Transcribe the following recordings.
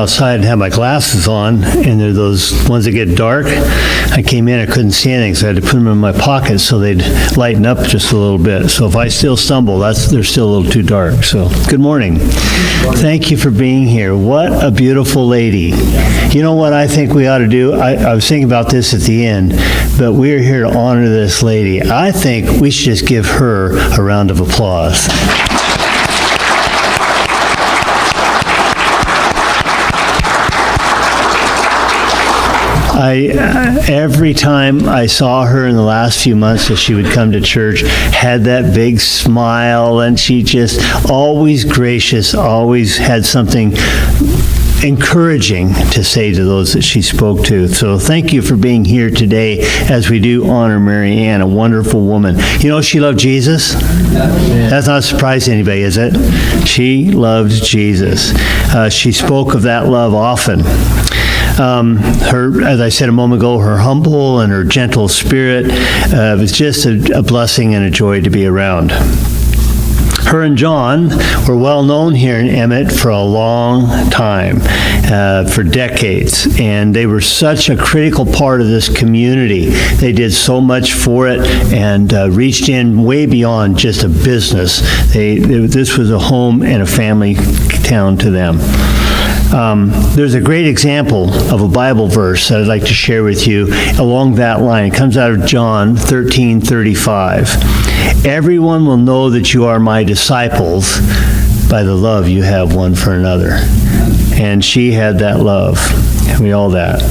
outside and had my glasses on, and they're those ones that get dark. I came in, I couldn't see anything, so I had to put them in my pocket so they'd lighten up just a little bit. So if I still stumble, they're still a little too dark. So, good morning. Thank you for being here. What a beautiful lady. You know what I think we ought to do? I was thinking about this at the end, but we're here to honor this lady. I think we should just give her a round of applause. Every time I saw her in the last few months as she would come to church, had that big smile, and she just always gracious, always had something encouraging to say to those that she spoke to. So thank you for being here today as we do honor Mary Ann, a wonderful woman. You know, she loved Jesus. That's not a surprise to anybody, is it? She loved Jesus. She spoke of that love often. As I said a moment ago, her humble and her gentle spirit was just a blessing and a joy to be around. Her and John were well known here in Emmett for a long time, for decades, and they were such a critical part of this community. They did so much for it and reached in way beyond just a business. This was a home and a family town to them. There's a great example of a Bible verse that I'd like to share with you along that line. It comes out of John 13:35. Everyone will know that you are my disciples by the love you have one for another. And she had that love. We all that.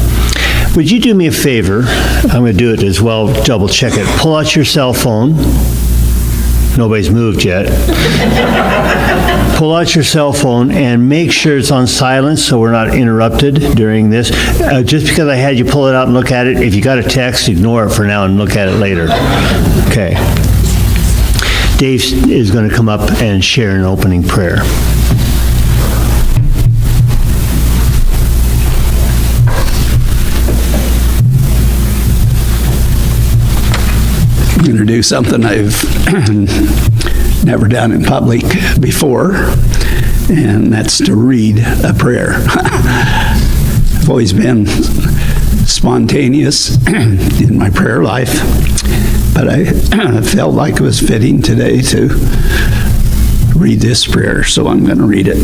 Would you do me a favor? I'm going to do it as well, double check it. Pull out your cell phone. Nobody's moved yet. Pull out your cell phone and make sure it's on silent so we're not interrupted during this. Just because I had you pull it out and look at it, if you got a text, ignore it for now and look at it later. Okay. Dave is going to come up and share an opening prayer. I'm going to do something I've never done in public before, and that's to read a prayer. I've always been spontaneous in my prayer life, but I felt like it was fitting today to read this prayer, so I'm going to read it.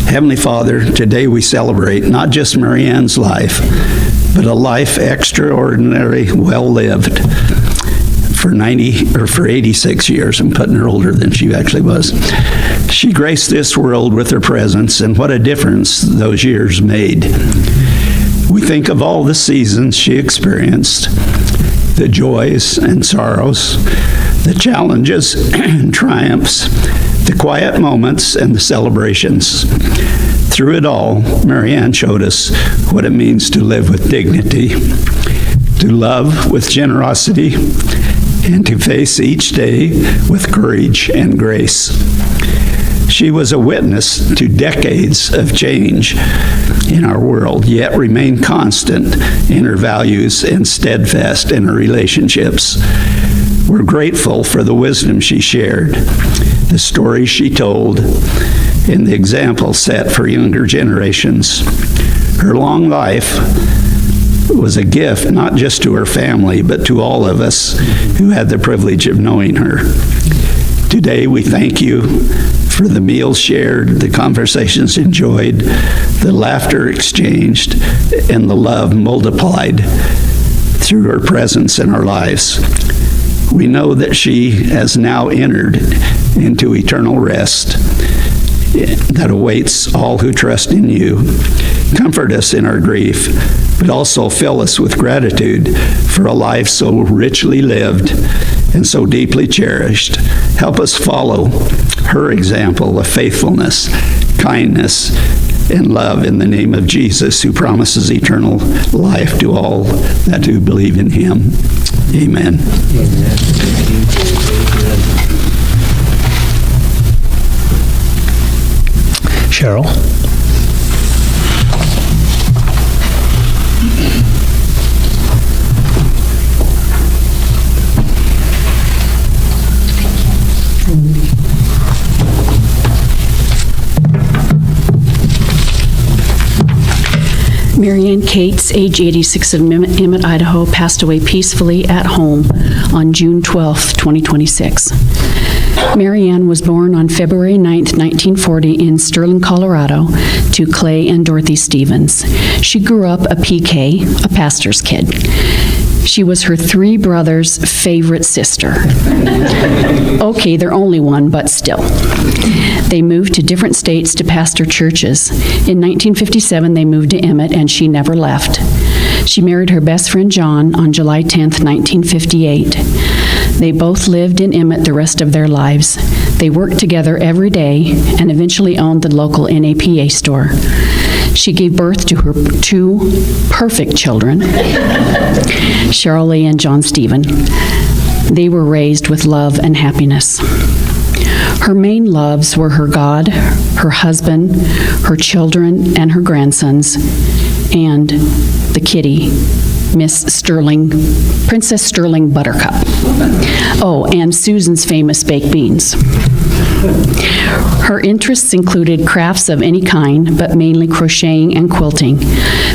Heavenly Father, today we celebrate not just Mary Ann's life, but a life extraordinary, well-lived. For 86 years. I'm putting her older than she actually was. She graced this world with her presence, and what a difference those years made. We think of all the seasons she experienced, the joys and sorrows, the challenges and triumphs, the quiet moments and the celebrations. Through it all, Mary Ann showed us what it means to live with dignity, to love with generosity, and to face each day with courage and grace. She was a witness to decades of change in our world, yet remained constant in her values and steadfast in her relationships. We're grateful for the wisdom she shared, the stories she told, and the example set for younger generations. Her long life was a gift not just to her family, but to all of us who had the privilege of knowing her. Today we thank you for the meals shared, the conversations enjoyed, the laughter exchanged, and the love multiplied through her presence in our lives. We know that she has now entered into eternal rest that awaits all who trust in you. Comfort us in our grief, but also fill us with gratitude for a life so richly lived and so deeply cherished. Help us follow her example of faithfulness, kindness, and love in the name of Jesus, who promises eternal life to all that who believe in him. Amen. Cheryl. Marianne Cates, age 86 of Emmett, Idaho, passed away peacefully at home on June 12, 2026. Marianne was born on February 9, 1940 in Sterling, Colorado, to Clay and Dorothy Stephens. She grew up a PK, a pastor's kid. She was her three brothers' favorite sister. Okay, they're only one, but still. They moved to different states to pastor churches. In 1957, they moved to Emmett, and she never left. She married her best friend John on July 10, 1958. They both lived in Emmett the rest of their lives. They worked together every day and eventually owned the local NAPA store. She gave birth to her two perfect children, Cheryl Lee and John Stephen. They were raised with love and happiness. Her main loves were her God, her husband, her children, and her grandsons, and the kitty, Princess Sterling Buttercup. Oh, and Susan's famous baked beans. Her interests included crafts of any kind, but mainly crocheting and quilting.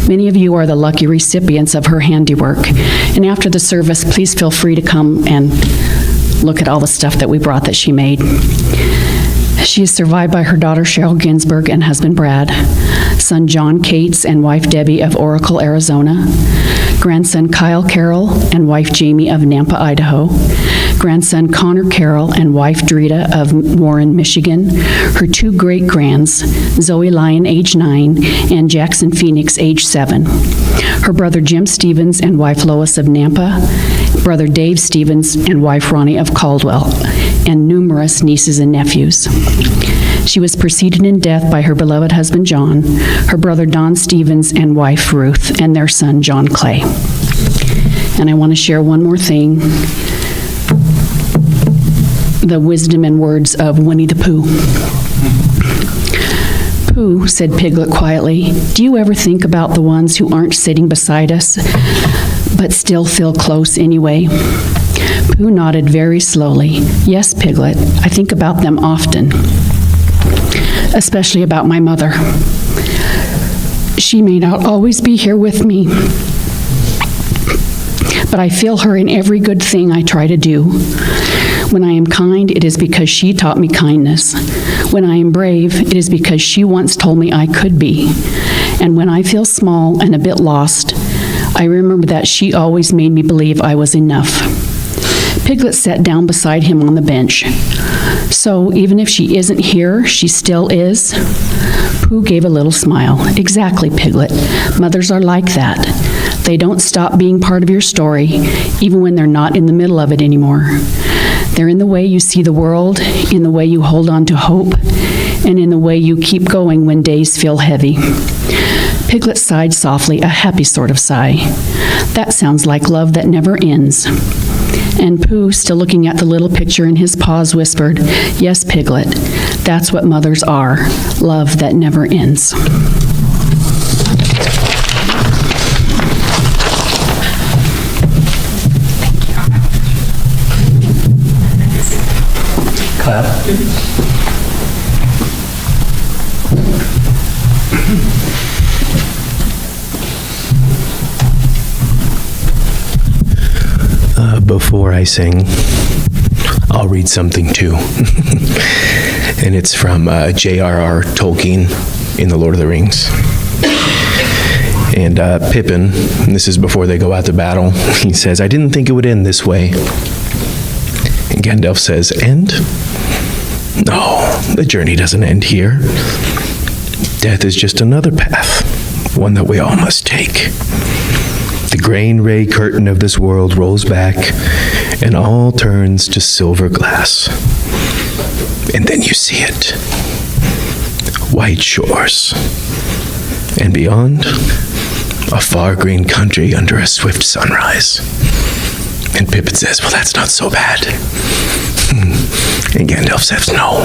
Many of you are the lucky recipients of her handiwork. And after the service, please feel free to come and look at all the stuff that we brought that she made. She is survived by her daughter Cheryl Ginsburg and husband Brad, son John Cates and wife Debbie of Oracle, Arizona, grandson Kyle Carroll and wife Jamie of Nampa, Idaho, grandson Connor Carroll and wife Drita of Warren, Michigan, her two great-grands, Zoe Lyon, age 9, and Jackson Phoenix, age 7, her brother Jim Stevens and wife Lois of Nampa, brother Dave Stevens and wife Ronnie of Caldwell, and numerous nieces and nephews. She was preceded in death by her beloved husband John, her brother Don Stevens and wife Ruth, and their son John Clay. And I want to share one more thing, the wisdom and words of Winnie the Pooh. Pooh, said Piglet quietly, do you ever think about the ones who aren't sitting beside us, but still feel close anyway? Pooh nodded very slowly. Yes, Piglet, I think about them often, especially about my mother. She may not always be here with me, but I feel her in every good thing I try to do. When I am kind, it is because she taught me kindness. When I am brave, it is because she once told me I could be. And when I feel small and a bit lost, I remember that she always made me believe I was enough. Piglet sat down beside him on the bench. So even if she isn't here, she still is? Pooh gave a little smile. Exactly, Piglet. Mothers are like that. They don't stop being part of your story, even when they're not in the middle of it anymore. They're in the way you see the world, in the way you hold on to hope, and in the way you keep going when days feel heavy. Piglet sighed softly, a happy sort of sigh. That sounds like love that never ends. And Pooh, still looking at the little picture in his paws, whispered, yes, Piglet, that's what mothers are, love that never ends. Clap. Before I sing, I'll read something too. And it's from J.R.R. Tolkien in The Lord of the Rings. And Pippin, and this is before they go out to battle, he says, I didn't think it would end this way. And Gandalf says, end? No, the journey doesn't end here. Death is just another path, one that we all must take. The grain-ray curtain of this world rolls back, and all turns to silver glass. And then you see it. White shores. And beyond, a far green country under a swift sunrise. And Pippin says, well, that's not so bad. And Gandalf says, no,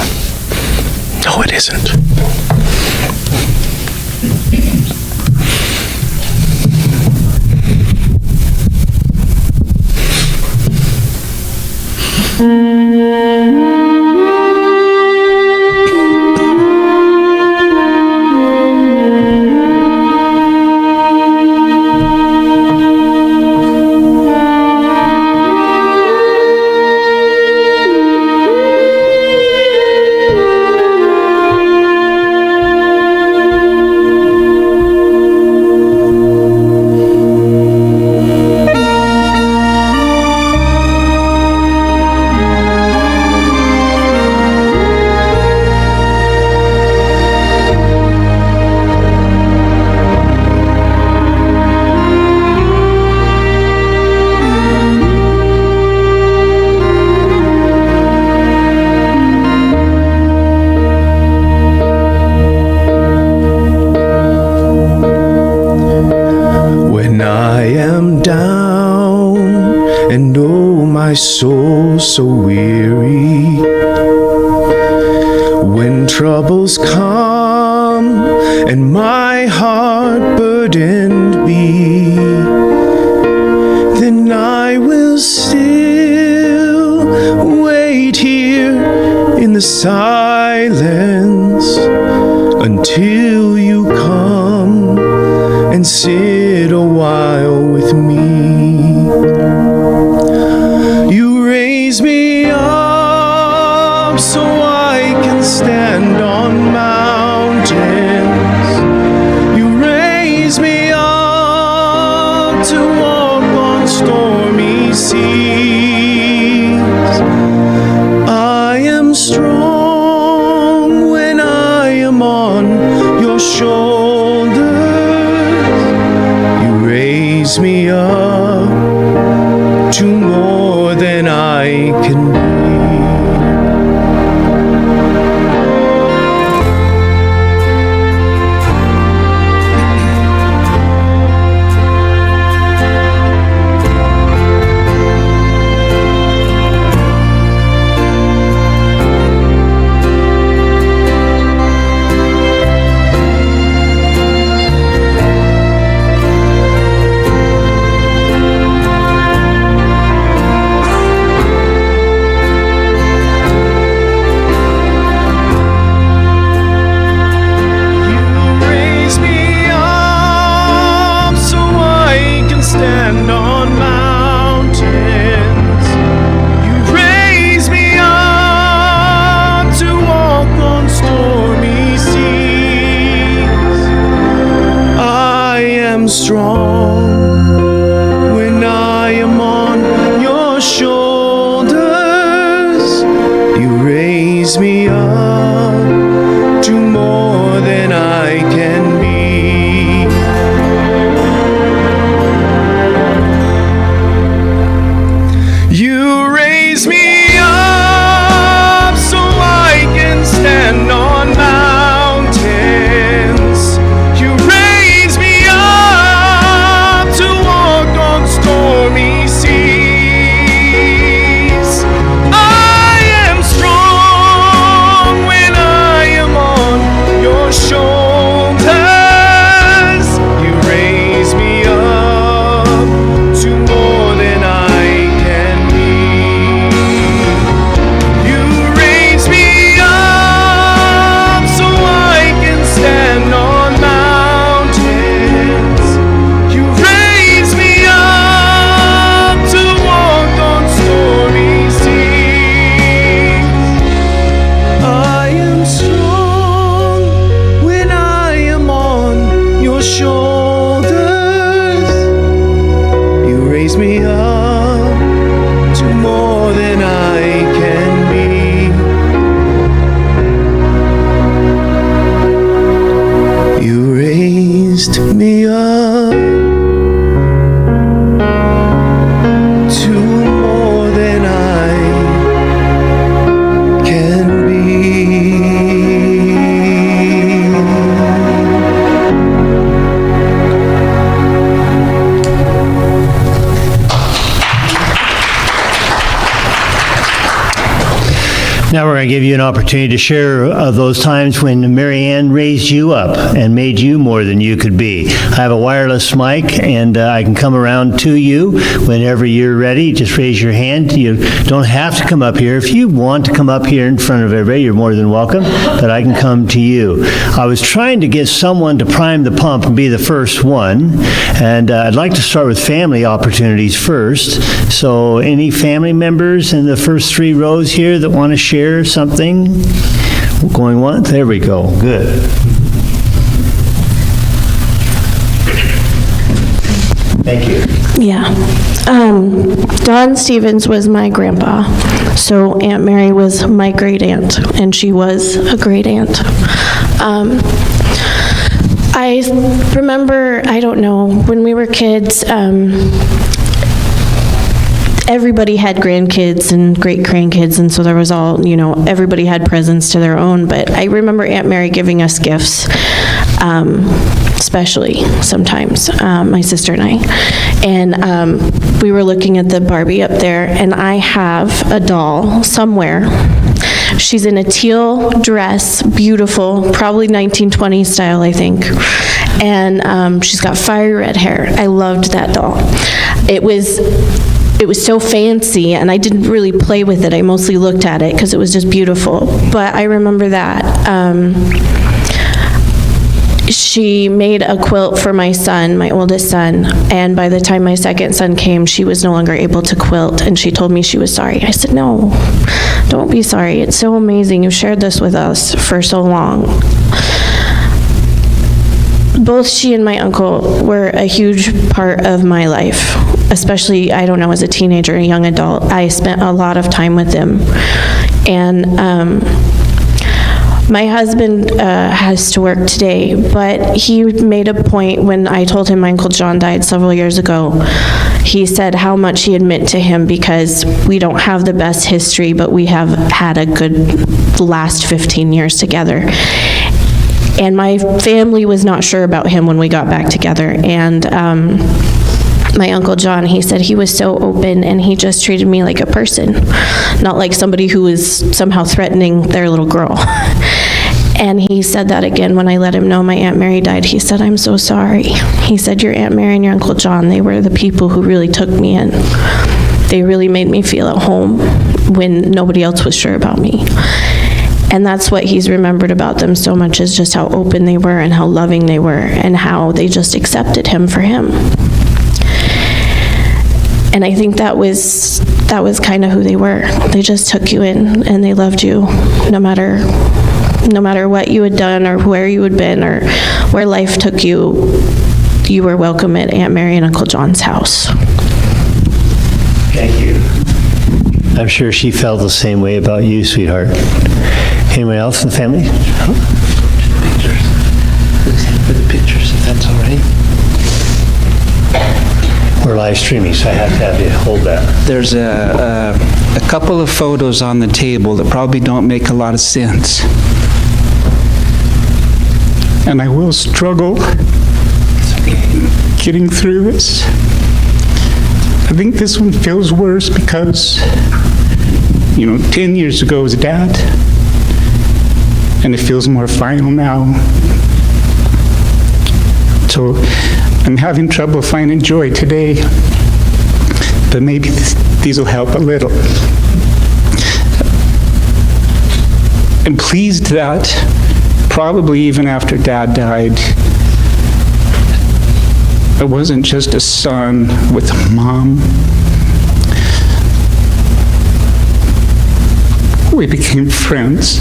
it isn't. so weary. When troubles come and my heart burdened be, then I will still wait here in the silence until you come and sit a while with me. You raise me up so I can stand on mountains. You raise me up to walk on stormy seas. I am strong when I am on your shoulders. You raise me up to more than I can be. Stand on mountains. You raise me up to walk on stormy seas. I am strong when I am on your shoulders. You raise me up to more than I can be. You raise me up so I can stand on mountains. You raise me up to walk on stormy seas. I am strong when I am on your shoulders. You raise me up to more than I can. You raise me up so I can stand on mountains. You raise me up to walk on stormy seas. I am strong when I am on your shoulders. You raise me up to more than I can be. You raised me up to more than I can be. Now we're going to give you an opportunity to share those times when Mary Ann raised you up and made you more than you could be. I have a wireless mic, and I can come around to you whenever you're ready. Just raise your hand. You don't have to come up here. If you want to come up here in front of everybody, you're more than welcome, but I can come to you. I was trying to get someone to prime the pump and be the first one, and I'd like to start with family opportunities first. So any family members in the first 3 rows here that want to share something? Going once? There we go. Good. Thank you. Yeah. Don Stevens was my grandpa, so Aunt Mary was my great aunt, and she was a great aunt. I remember, I don't know, when we were kids, everybody had grandkids and great-grandkids, and so there was all, everybody had presents to their own, but I remember Aunt Mary giving us gifts. especially sometimes, my sister and I. And we were looking at the Barbie up there, and I have a doll somewhere. She's in a teal dress, beautiful, probably 1920s style, I think. And she's got fiery red hair. I loved that doll. It was so fancy, and I didn't really play with it. I mostly looked at it because it was just beautiful. But I remember that. She made a quilt for my son, my oldest son, and by the time my second son came, she was no longer able to quilt, and she told me she was sorry. I said, no, don't be sorry. It's so amazing. You've shared this with us for so long. Both she and my uncle were a huge part of my life, especially, I don't know, as a teenager, a young adult. I spent a lot of time with them. And my husband has to work today, but he made a point when I told him my Uncle John died several years ago. He said how much he had meant to him because we don't have the best history, but we have had a good last 15 years together. And my family was not sure about him when we got back together. And my Uncle John, he said he was so open and he just treated me like a person, not like somebody who was somehow threatening their little girl. And he said that again when I let him know my Aunt Mary died. He said, I'm so sorry. He said, your Aunt Mary and your Uncle John, they were the people who really took me in. They really made me feel at home when nobody else was sure about me. And that's what he's remembered about them so much, is just how open they were and how loving they were and how they just accepted him for him. And I think that was kind of who they were. They just took you in and they loved you no matter what you had done or where you had been or where life took you. You were welcome at Aunt Mary and Uncle John's house. Thank you. I'm sure she felt the same way about you, sweetheart. Anyone else in the family? For the pictures, if that's all right. We're live streaming, so I have to have you hold that. There's a couple of photos on the table that probably don't make a lot of sense. And I will struggle getting through this. I think this one feels worse because, 10 years ago was Dad, and it feels more final now. So I'm having trouble finding joy today, but maybe these will help a little. I'm pleased that probably even after Dad died, I wasn't just a son with a mom. We became friends.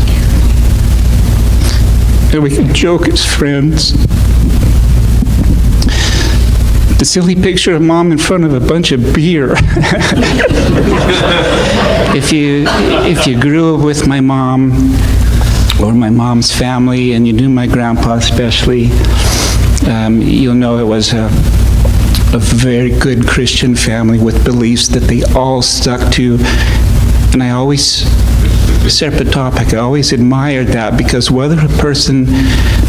And we could joke as friends. The silly picture of Mom in front of a bunch of beer. If you grew up with my mom or my mom's family, and you knew my grandpa especially, you'll know it was a very good Christian family with beliefs that they all stuck to. And I always, separate topic, I always admired that, because whether a person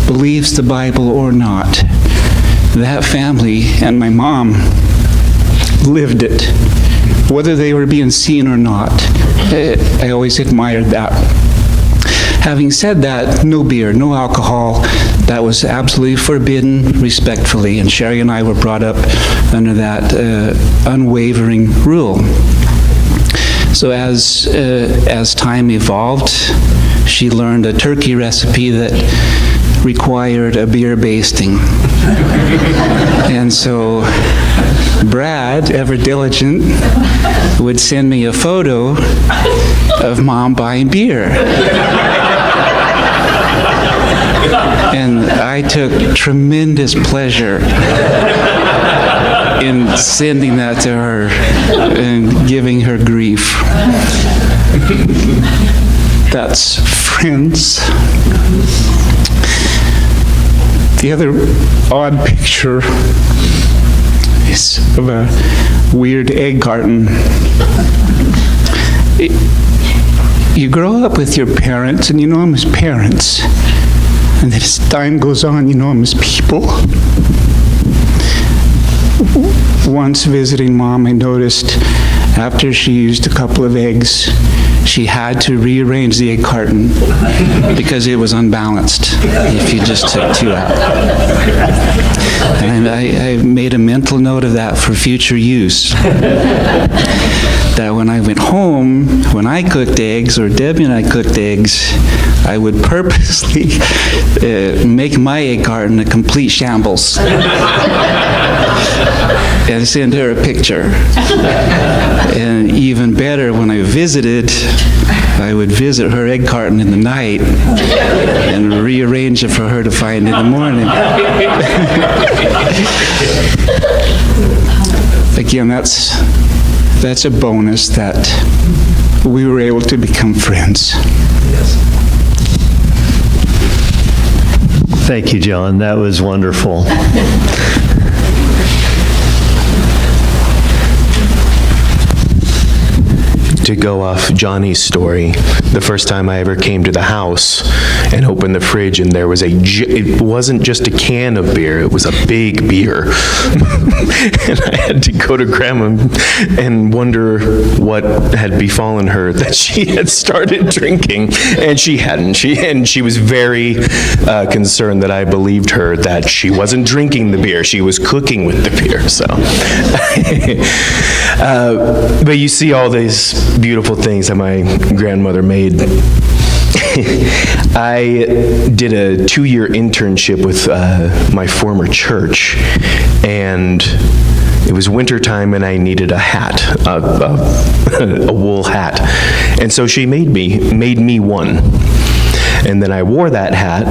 believes the Bible or not, that family and my mom lived it, whether they were being seen or not. I always admired that. Having said that, no beer, no alcohol. That was absolutely forbidden, respectfully, and Sherry and I were brought up under that unwavering rule. So as time evolved, she learned a turkey recipe that required a beer basting. And so Brad, ever diligent, would send me a photo of Mom buying beer. And I took tremendous pleasure in sending that to her and giving her grief. That's friends. The other odd picture is of a weird egg carton. You grow up with your parents and you know them as parents, And then as time goes on, I'm as people. Once visiting Mom, I noticed after she used a couple of eggs, she had to rearrange the egg carton because it was unbalanced if you just took 2 out. And I made a mental note of that for future use. That when I went home, when I cooked eggs, or Debbie and I cooked eggs, I would purposely make my egg carton a complete shambles. And send her a picture. And even better, when I visited, I would visit her egg carton in the night and rearrange it for her to find in the morning. Again, that's a bonus that we were able to become friends. Thank you, John. That was wonderful. To go off Johnny's story, the first time I ever came to the house and opened the fridge, and there was it wasn't just a can of beer, it was a big beer. And I had to go to Grandma and wonder what had befallen her, that she had started drinking, and she hadn't. She was very concerned that I believed her that she wasn't drinking the beer, she was cooking with the beer, so. But you see all these beautiful things that my grandmother made. I did a 2-year internship with my former church, and it was wintertime and I needed a hat, a wool hat. And so she made me one. And then I wore that hat,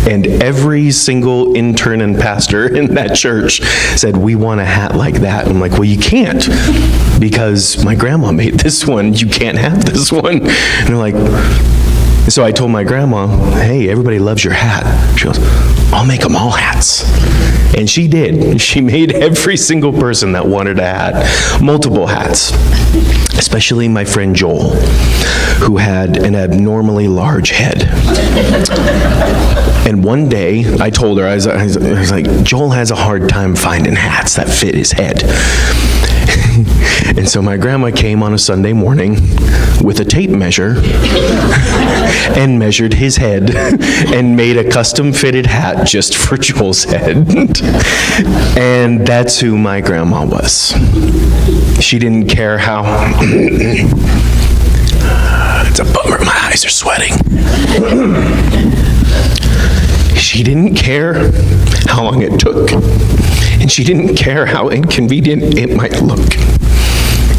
and every single intern and pastor in that church said, "We want a hat like that." I'm like, "Well, you can't, because my grandma made this one. You can't have this one." And they're like, so I told my grandma, "Hey, everybody loves your hat." She goes, "I'll make them all hats." And she did. She made every single person that wanted a hat, multiple hats, especially my friend Joel, who had an abnormally large head. And one day, I told her, I was like, "Joel has a hard time finding hats that fit his head." And so my grandma came on a Sunday morning with a tape measure and measured his head and made a custom-fitted hat just for Joel's head. And that's who my grandma was. She didn't care how... It's a bummer, my eyes are sweating. She didn't care how long it took, and she didn't care how inconvenient it might look.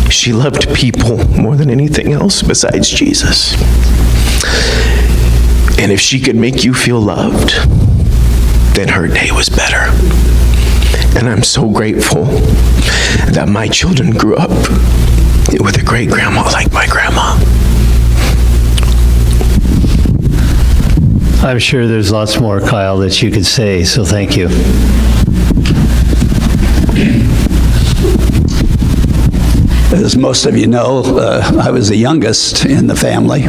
She loved people more than anything else besides Jesus. And if she could make you feel loved, then her day was better. And I'm so grateful that my children grew up with a great grandma like my grandma. I'm sure there's lots more, Kyle, that you could say, so thank you. As most of you know, I was the youngest in the family,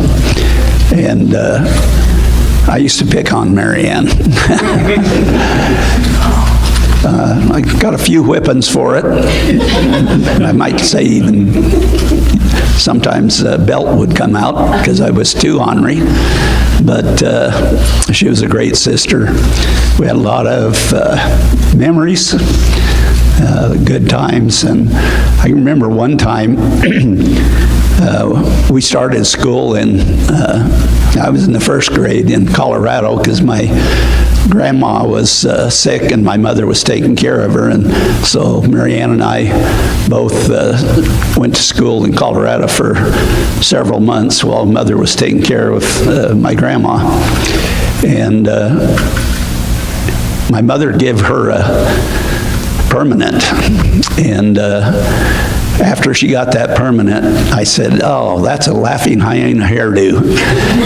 and I used to pick on Mary Ann. I got a few whippings for it. I might say even sometimes a belt would come out because I was too ornery. But she was a great sister. We had a lot of memories, good times. And I remember one time we started school I was in the first grade in Colorado because my grandma was sick and my mother was taking care of her, and so Mary Ann and I both went to school in Colorado for several months while Mother was taking care of my grandma. And my mother gave her a permanent, and after she got that permanent, I said, "Oh, that's a laughing hyena hairdo."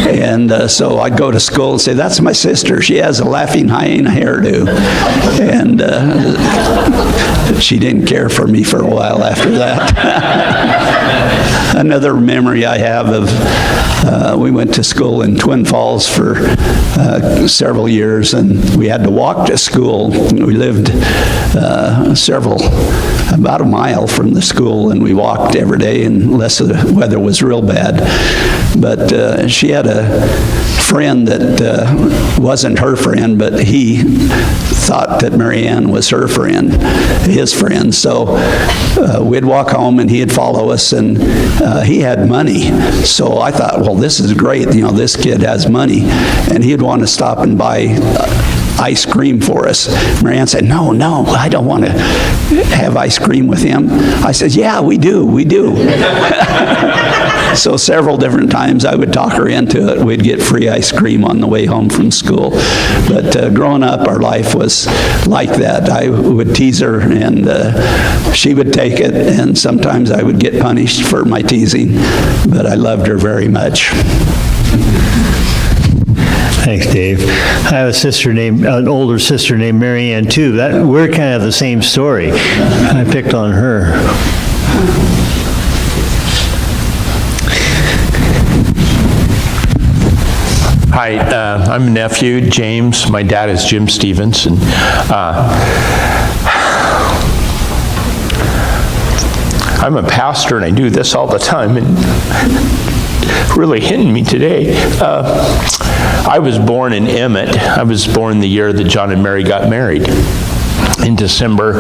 And so I'd go to school and say, "That's my sister. She has a laughing hyena hairdo." And she didn't care for me for a while after that. Another memory I have of we went to school in Twin Falls for several years, and we had to walk to school. We lived about a mile from the school, and we walked every day unless the weather was real bad. But she had a friend that wasn't her friend, but he thought that Mary Ann was her friend, his friend. So we'd walk home and he'd follow us, and he had money. So I thought, well, this is great. You know, this kid has money. And he'd want to stop and buy ice cream for us. Mary Ann said, no, I don't want to have ice cream with him. I said, yeah, we do. So several different times I would talk her into it. We'd get free ice cream on the way home from school. But growing up, our life was like that. I would tease her, and she would take it, and sometimes I would get punished for my teasing, but I loved her very much. Thanks, Dave. I have an older sister named Mary Ann, too. We're kind of the same story. I picked on her. Hi, I'm a nephew, James. My dad is Jim Stephens, and I'm a pastor, and I do this all the time, and really hitting me today. I was born in Emmett. I was born the year that John and Mary got married. In December,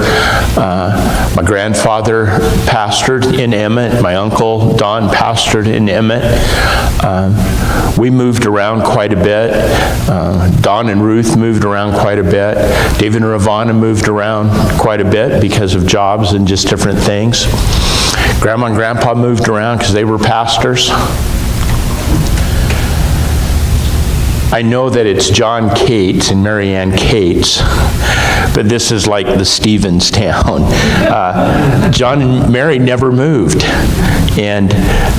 my grandfather pastored in Emmett. My uncle, Don, pastored in Emmett. We moved around quite a bit. Don and Ruth moved around quite a bit. David and Ravana moved around quite a bit because of jobs and just different things. Grandma and Grandpa moved around because they were pastors. I know that it's John Cates and Mary Ann Cates, but this is like the Stephens town. John and Mary never moved, and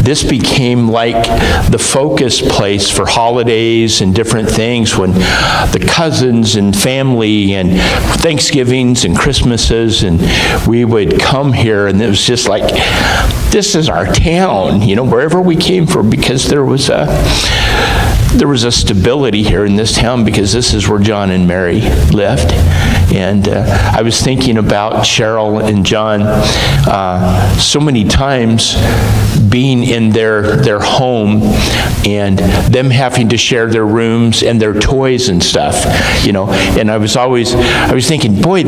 this became like the focus place for holidays and different things when the cousins and family and Thanksgivings and Christmases, and we would come here, and it was just like, this is our town, you know, wherever we came from, because there was a stability here in this town because this is where John and Mary lived. And I was thinking about Cheryl and John so many times being in their home and them having to share their rooms and their toys and stuff, you know. And I was thinking, boy,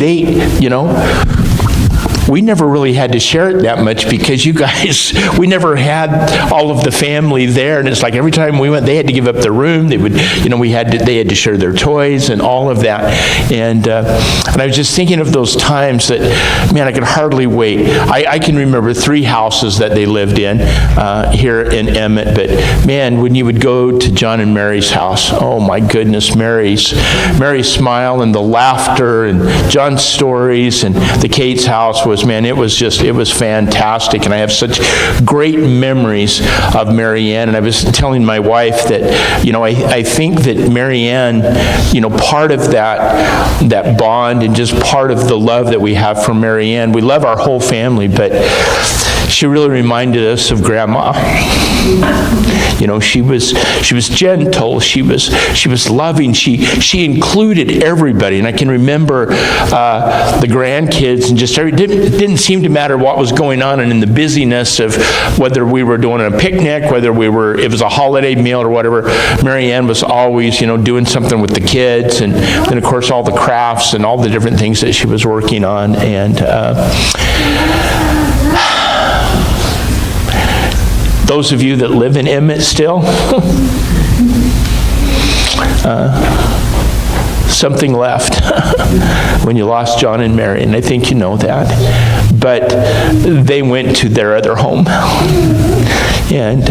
we never really had to share it that much because you guys, we never had all of the family there, and it's like every time we went, they had to give up their room. They would, they had to share their toys and all of that. And I was just thinking of those times that, man, I could hardly wait. I can remember 3 houses that they lived in here in Emmett, but man, when you would go to John and Mary's house, oh my goodness, Mary's smile and the laughter and John's stories, and the Cates house was, man, it was fantastic. And I have such great memories of Mary Ann. And I was telling my wife that, I think that Mary Ann, part of that bond and just part of the love that we have for Mary Ann, we love our whole family, but she really reminded us of Grandma. She was gentle. She was loving. She included everybody. And I can remember the grandkids, and just it didn't seem to matter what was going on, and in the busyness of whether we were doing a picnic, whether it was a holiday meal or whatever, Mary Ann was always, doing something with the kids, and then of course all the crafts and all the different things that she was working on. And those of you that live in Emmett still, something left when you lost John and Mary, and I think you know that. But they went to their other home. And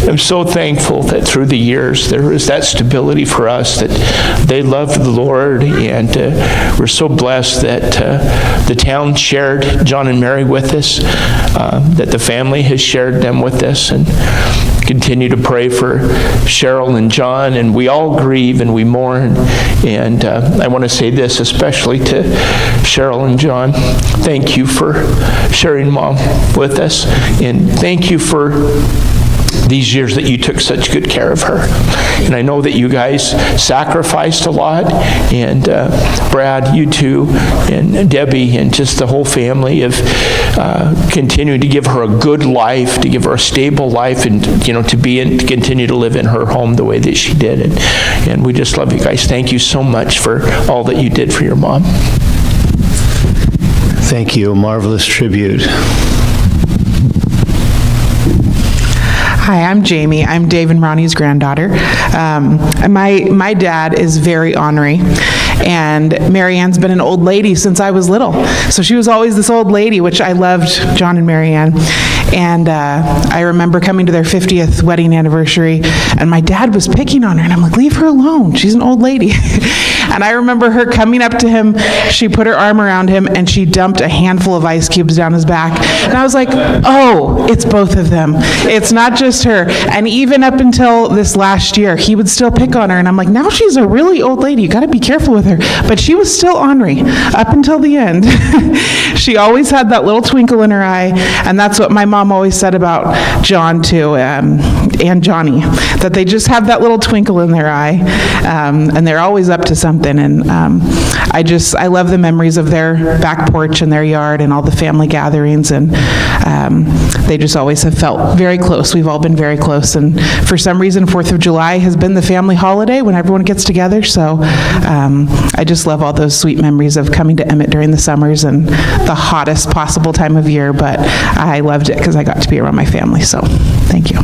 I'm so thankful that through the years there was that stability for us, that they loved the Lord, and we're so blessed that the town shared John and Mary with us, that the family has shared them with us, and continue to pray for Cheryl and John, and we all grieve and we mourn. And I want to say this especially to Cheryl and John. Thank you for sharing Mom with us, and thank you for these years that you took such good care of her. And I know that you guys sacrificed a lot, and Brad, you too, and Debbie, and just the whole family have continued to give her a good life, to give her a stable life, and to continue to live in her home the way that she did. And we just love you guys. Thank you so much for all that you did for your mom. Thank you. A marvelous tribute. Hi, I'm Jamie. I'm Dave and Ronnie's granddaughter. My dad is very ornery, and Mary Ann's been an old lady since I was little. So she was always this old lady, which I loved, John and Mary Ann. And I remember coming to their 50th wedding anniversary, and my dad was picking on her, and I'm like, leave her alone. She's an old lady. And I remember her coming up to him, she put her arm around him, and she dumped a handful of ice cubes down his back. And I was like, oh, it's both of them. It's not just her. And even up until this last year, he would still pick on her. And I'm like, now she's a really old lady. You got to be careful with her. But she was still ornery up until the end. She always had that little twinkle in her eye. And that's what my mom always said about John, too, and Johnny, that they just have that little twinkle in their eye. And they're always up to something. And I love the memories of their back porch and their yard and all the family gatherings. And they just always have felt very close. We've all been very close. And for some reason, 4th of July has been the family holiday when everyone gets together. So I just love all those sweet memories of coming to Emmett during the summers and the hottest possible time of year. But I loved it because I got to be around my family. So thank you.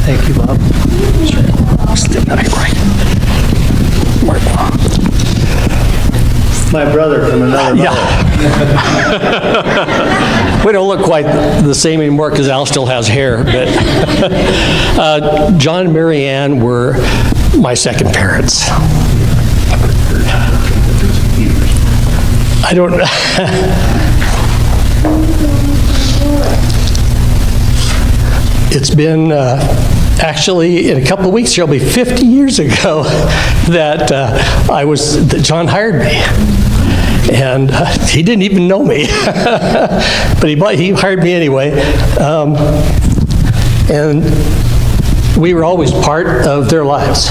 Thank you, Bob. Step back right. My brother from another mother. We don't look quite the same anymore because Al still has hair, but John and Mary Ann were my second parents. I don't It's been actually, in a couple of weeks, it'll be 50 years ago that John hired me. And he didn't even know me, but he hired me anyway. And we were always part of their lives.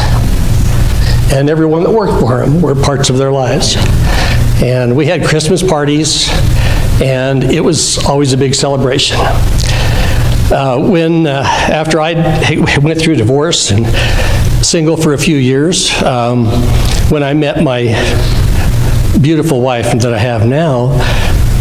And everyone that worked for him were parts of their lives. And we had Christmas parties, and it was always a big celebration. After I went through divorce and single for a few years, when I met my beautiful wife that I have now,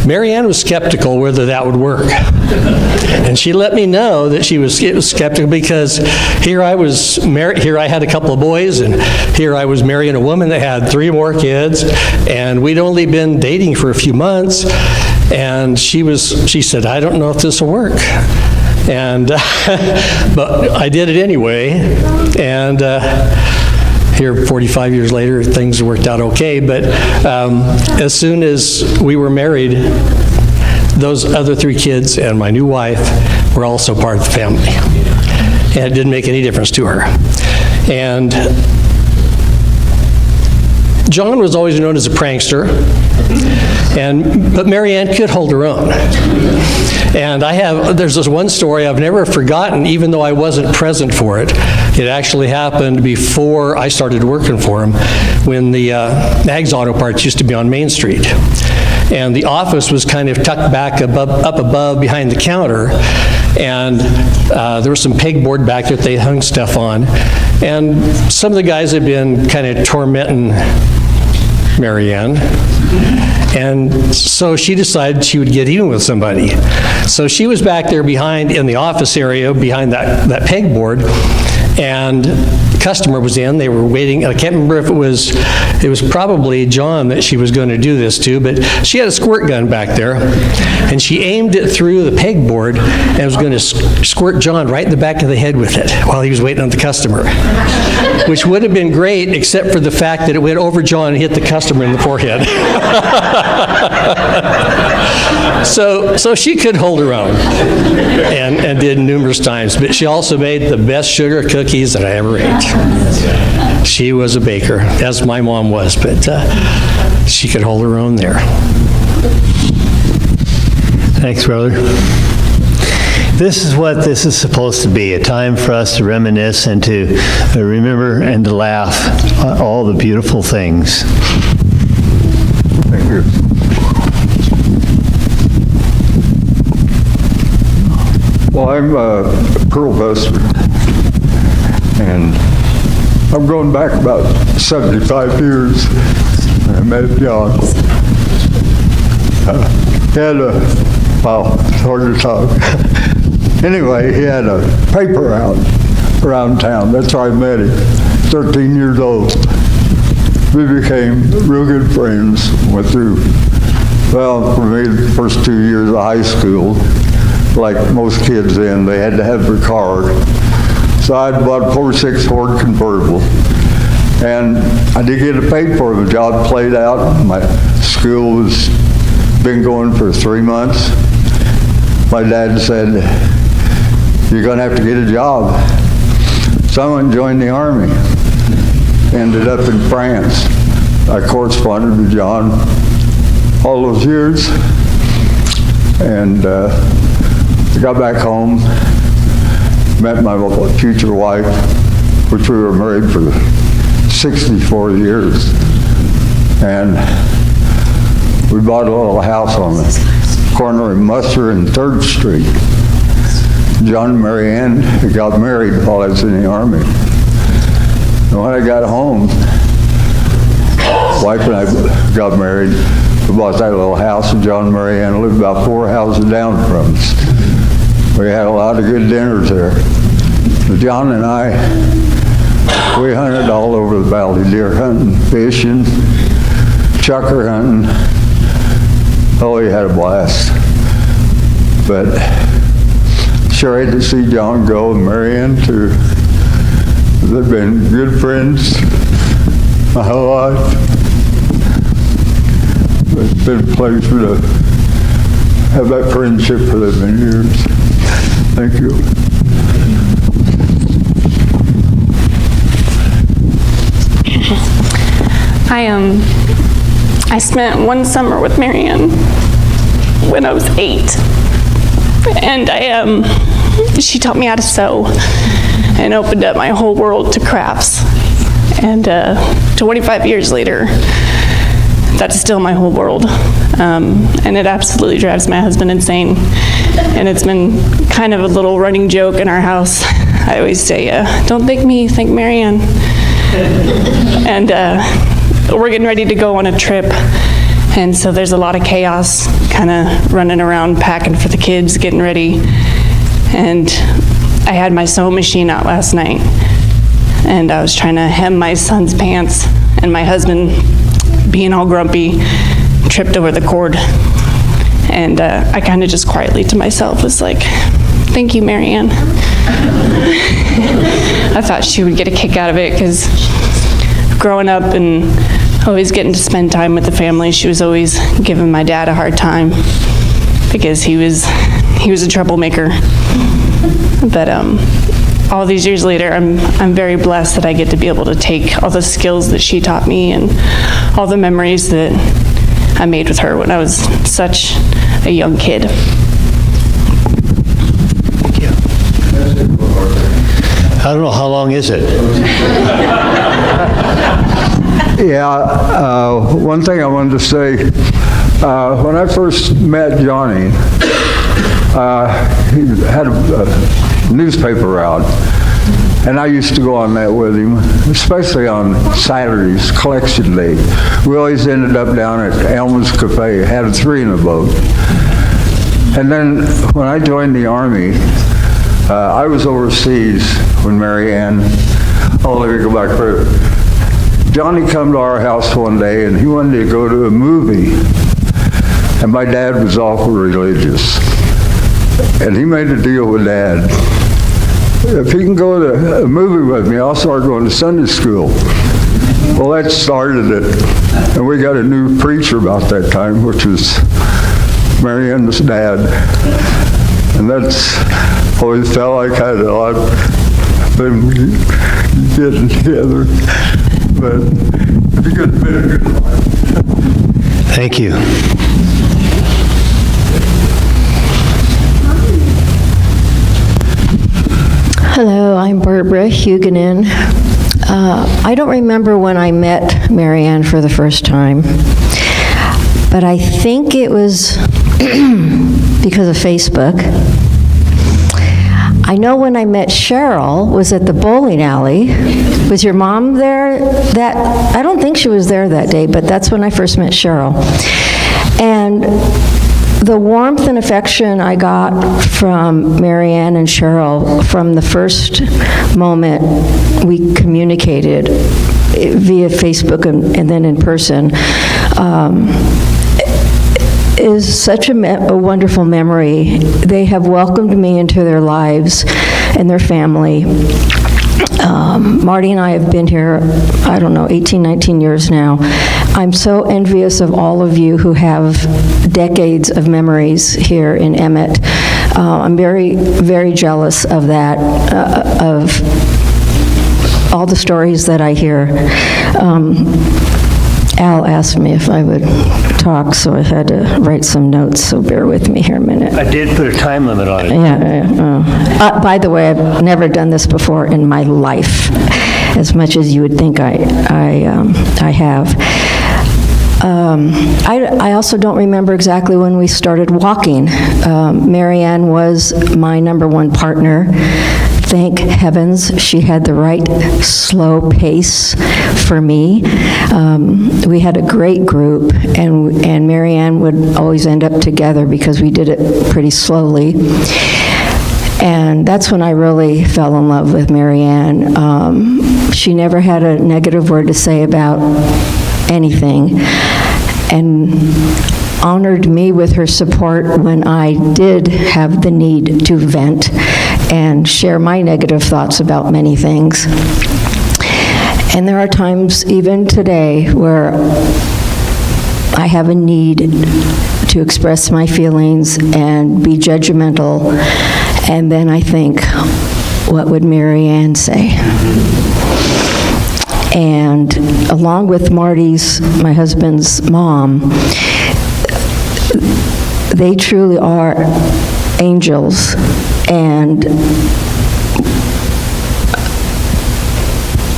Mary Ann was skeptical whether that would work. And she let me know that it was skeptical because here I was married, here I had a couple of boys, and here I was marrying a woman that had 3 more kids, and we'd only been dating for a few months, and she said, I don't know if this will work. And but I did it anyway, and here 45 years later things worked out okay. But as soon as we were married, those other 3 kids and my new wife were also part of the family, and it didn't make any difference to her. And John was always known as a prankster, but Mary Ann could hold her own. And there's this one story I've never forgotten, even though I wasn't present for it. It actually happened before I started working for him, when the Mag's Auto Parts used to be on Main Street. And the office was kind of tucked back up above behind the counter. And there was some pegboard back there that they hung stuff on. And some of the guys had been kind of tormenting Mary Ann. And so she decided she would get even with somebody. So she was back there in the office area behind that pegboard, and the customer was in. They were waiting. I can't remember if it was probably John that she was going to do this to, but she had a squirt gun back there, and she aimed it through the pegboard and was going to squirt John right in the back of the head with it while he was waiting on the customer, which would have been great except for the fact that it went over John and hit the customer in the forehead. So she could hold her own, and did numerous times. But she also made the best sugar cookies that I ever ate. She was a baker, as my mom was, but she could hold her own there. Thanks, brother. This is what this is supposed to be, a time for us to reminisce and to remember and to laugh at all the beautiful things. Thank you. Well, I'm a Pearl Buster, and I'm going back about 75 years. I met John. He had well, it's hard to talk. Anyway, he had a paper out around town. That's where I met him, 13 years old. We became real good friends. Went through, well, for me, the first 2 years of high school, like most kids then, they had to have their car. So I had bought a 46 Ford convertible. And I did get it paid for. The job played out. My school was been going for 3 months. My dad said, "You're going to have to get a job." So I went and joined the Army. Ended up in France. I corresponded with John all those years. And got back home, met my future wife, which we were married for 64 years. And we bought a little house on the corner of Musser and 3rd Street. John and Mary Ann got married while I was in the Army. And when I got home, wife and I got married. We bought that little house, and John and Mary Ann lived about 4 houses down from us. We had a lot of good dinners there. But John and I, we hunted all over the valley, deer hunting, fishing, chucker hunting. Oh, we had a blast. But sure hate to see John go, and Mary Ann too. They've been good friends my whole life. It's been a pleasure to have that friendship for the many years. Thank you. I spent one summer with Mary Ann when I was 8, and she taught me how to sew and opened up my whole world to crafts. And 25 years later, that's still my whole world, and it absolutely drives my husband insane. And it's been kind of a little running joke in our house. I always say, "Don't thank me, thank Mary Ann." And we're getting ready to go on a trip, and so there's a lot of chaos, kind of running around, packing for the kids, getting ready. And I had my sewing machine out last night, and I was trying to hem my son's pants, and my husband, being all grumpy, tripped over the cord. And I kind of just quietly to myself was like, "Thank you, Mary Ann." I thought she would get a kick out of it, because growing up and always getting to spend time with the family, she was always giving my dad a hard time because he was a troublemaker. But all these years later, I'm very blessed that I get to be able to take all the skills that she taught me and all the memories that I made with her when I was such a young kid. Thank you. I don't know, how long is it? Yeah, one thing I wanted to say, when I first met Johnny, he had a newspaper out, and I used to go on that with him, especially on Saturdays, collection day. We always ended up down at Elmer's Cafe, had a 3 in a boat. And then when I joined the Army, I was overseas when Mary Ann, let me go back further. Johnny come to our house one day, and he wanted to go to a movie. And my dad was awful religious. And he made a deal with Dad. If he can go to a movie with me, I'll start going to Sunday school. Well, that started it. And we got a new preacher about that time, which was Marianne's dad. And that's always felt like I had a lot of them getting together. But it's been a good life. Thank you. Hello, I'm Barbara Huguenin. I don't remember when I met Marianne for the first time, but I think it was because of Facebook. I know when I met Cheryl was at the bowling alley. Was your mom there? I don't think she was there that day, but that's when I first met Cheryl. And the warmth and affection I got from Marianne and Cheryl from the first moment we communicated via Facebook and then in person is such a wonderful memory. They have welcomed me into their lives and their family. Marty and I have been here, I don't know, 18, 19 years now. I'm so envious of all of you who have decades of memories here in Emmett. I'm very, very jealous of that, of all the stories that I hear. Al asked me if I would talk, so I had to write some notes, so bear with me here a minute. I did put a time limit on it. Yeah. By the way, I've never done this before in my life, as much as you would think I have. I also don't remember exactly when we started walking. Marianne was my #1 partner. Thank heavens she had the right slow pace for me. We had a great group, and Marianne would always end up together because we did it pretty slowly. And that's when I really fell in love with Marianne. She never had a negative word to say about anything, and honored me with her support when I did have the need to vent and share my negative thoughts about many things. And there are times, even today, where I have a need to express my feelings and be judgmental, and then I think, what would Marianne say? And along with Marty's, my husband's mom, they truly are angels. And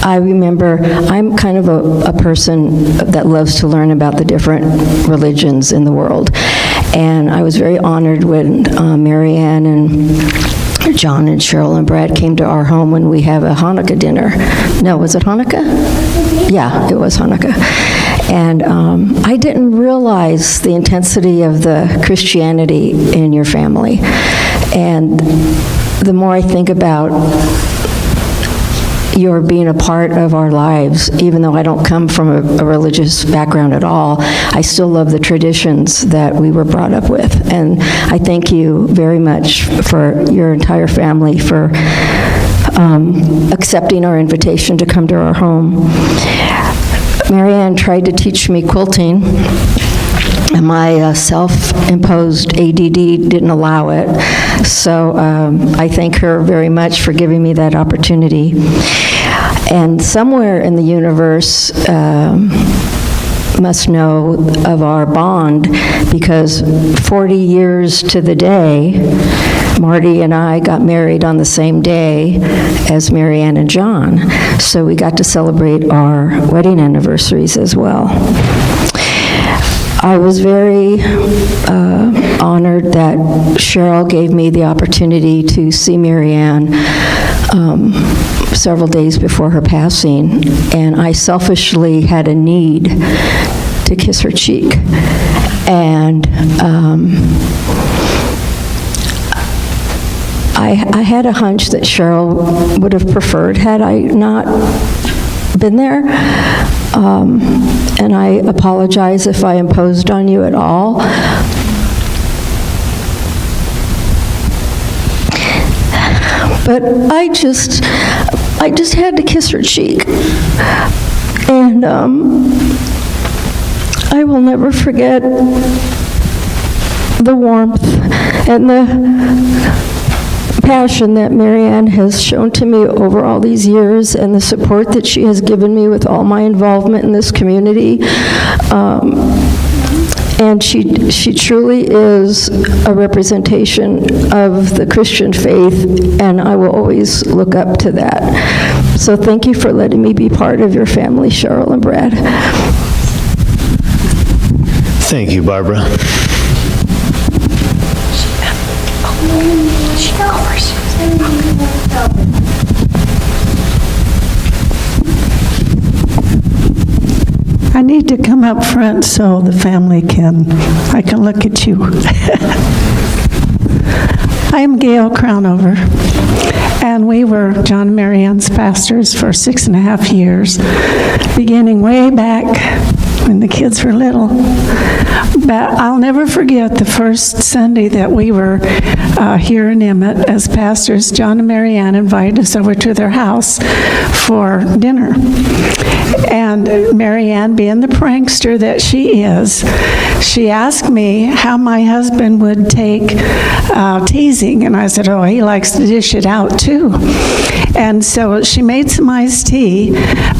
I remember, I'm kind of a person that loves to learn about the different religions in the world. And I was very honored when Marianne and John and Cheryl and Brad came to our home when we have a Hanukkah dinner. No, was it Hanukkah? Yeah, it was Hanukkah. And I didn't realize the intensity of the Christianity in your family. And the more I think about your being a part of our lives, even though I don't come from a religious background at all, I still love the traditions that we were brought up with. And I thank you very much for your entire family for accepting our invitation to come to our home. Marianne tried to teach me quilting, and my self-imposed ADD didn't allow it. So I thank her very much for giving me that opportunity. And somewhere in the universe must know of our bond, because 40 years to the day, Marty and I got married on the same day as Marianne and John. So we got to celebrate our wedding anniversaries as well. I was very honored that Cheryl gave me the opportunity to see Marianne several days before her passing, and I selfishly had a need to kiss her cheek. And I had a hunch that Cheryl would have preferred had I not been there. And I apologize if I imposed on you at all. But I just had to kiss her cheek. And I will never forget the warmth and the passion that Marianne has shown to me over all these years, and the support that she has given me with all my involvement in this community. And she truly is a representation of the Christian faith, and I will always look up to that. So thank you for letting me be part of your family, Cheryl and Brad. Thank you, Barbara. I need to come up front so the family I can look at you. I am Gail Crownover, and we were John and Mary Ann's pastors for 6.5 years, beginning way back when the kids were little. But I'll never forget the first Sunday that we were here in Emmett as pastors. John and Mary Ann invited us over to their house for dinner. And Mary Ann, being the prankster that she is, she asked me how my husband would take teasing. And I said, oh, he likes to dish it out too. And so she made some iced tea,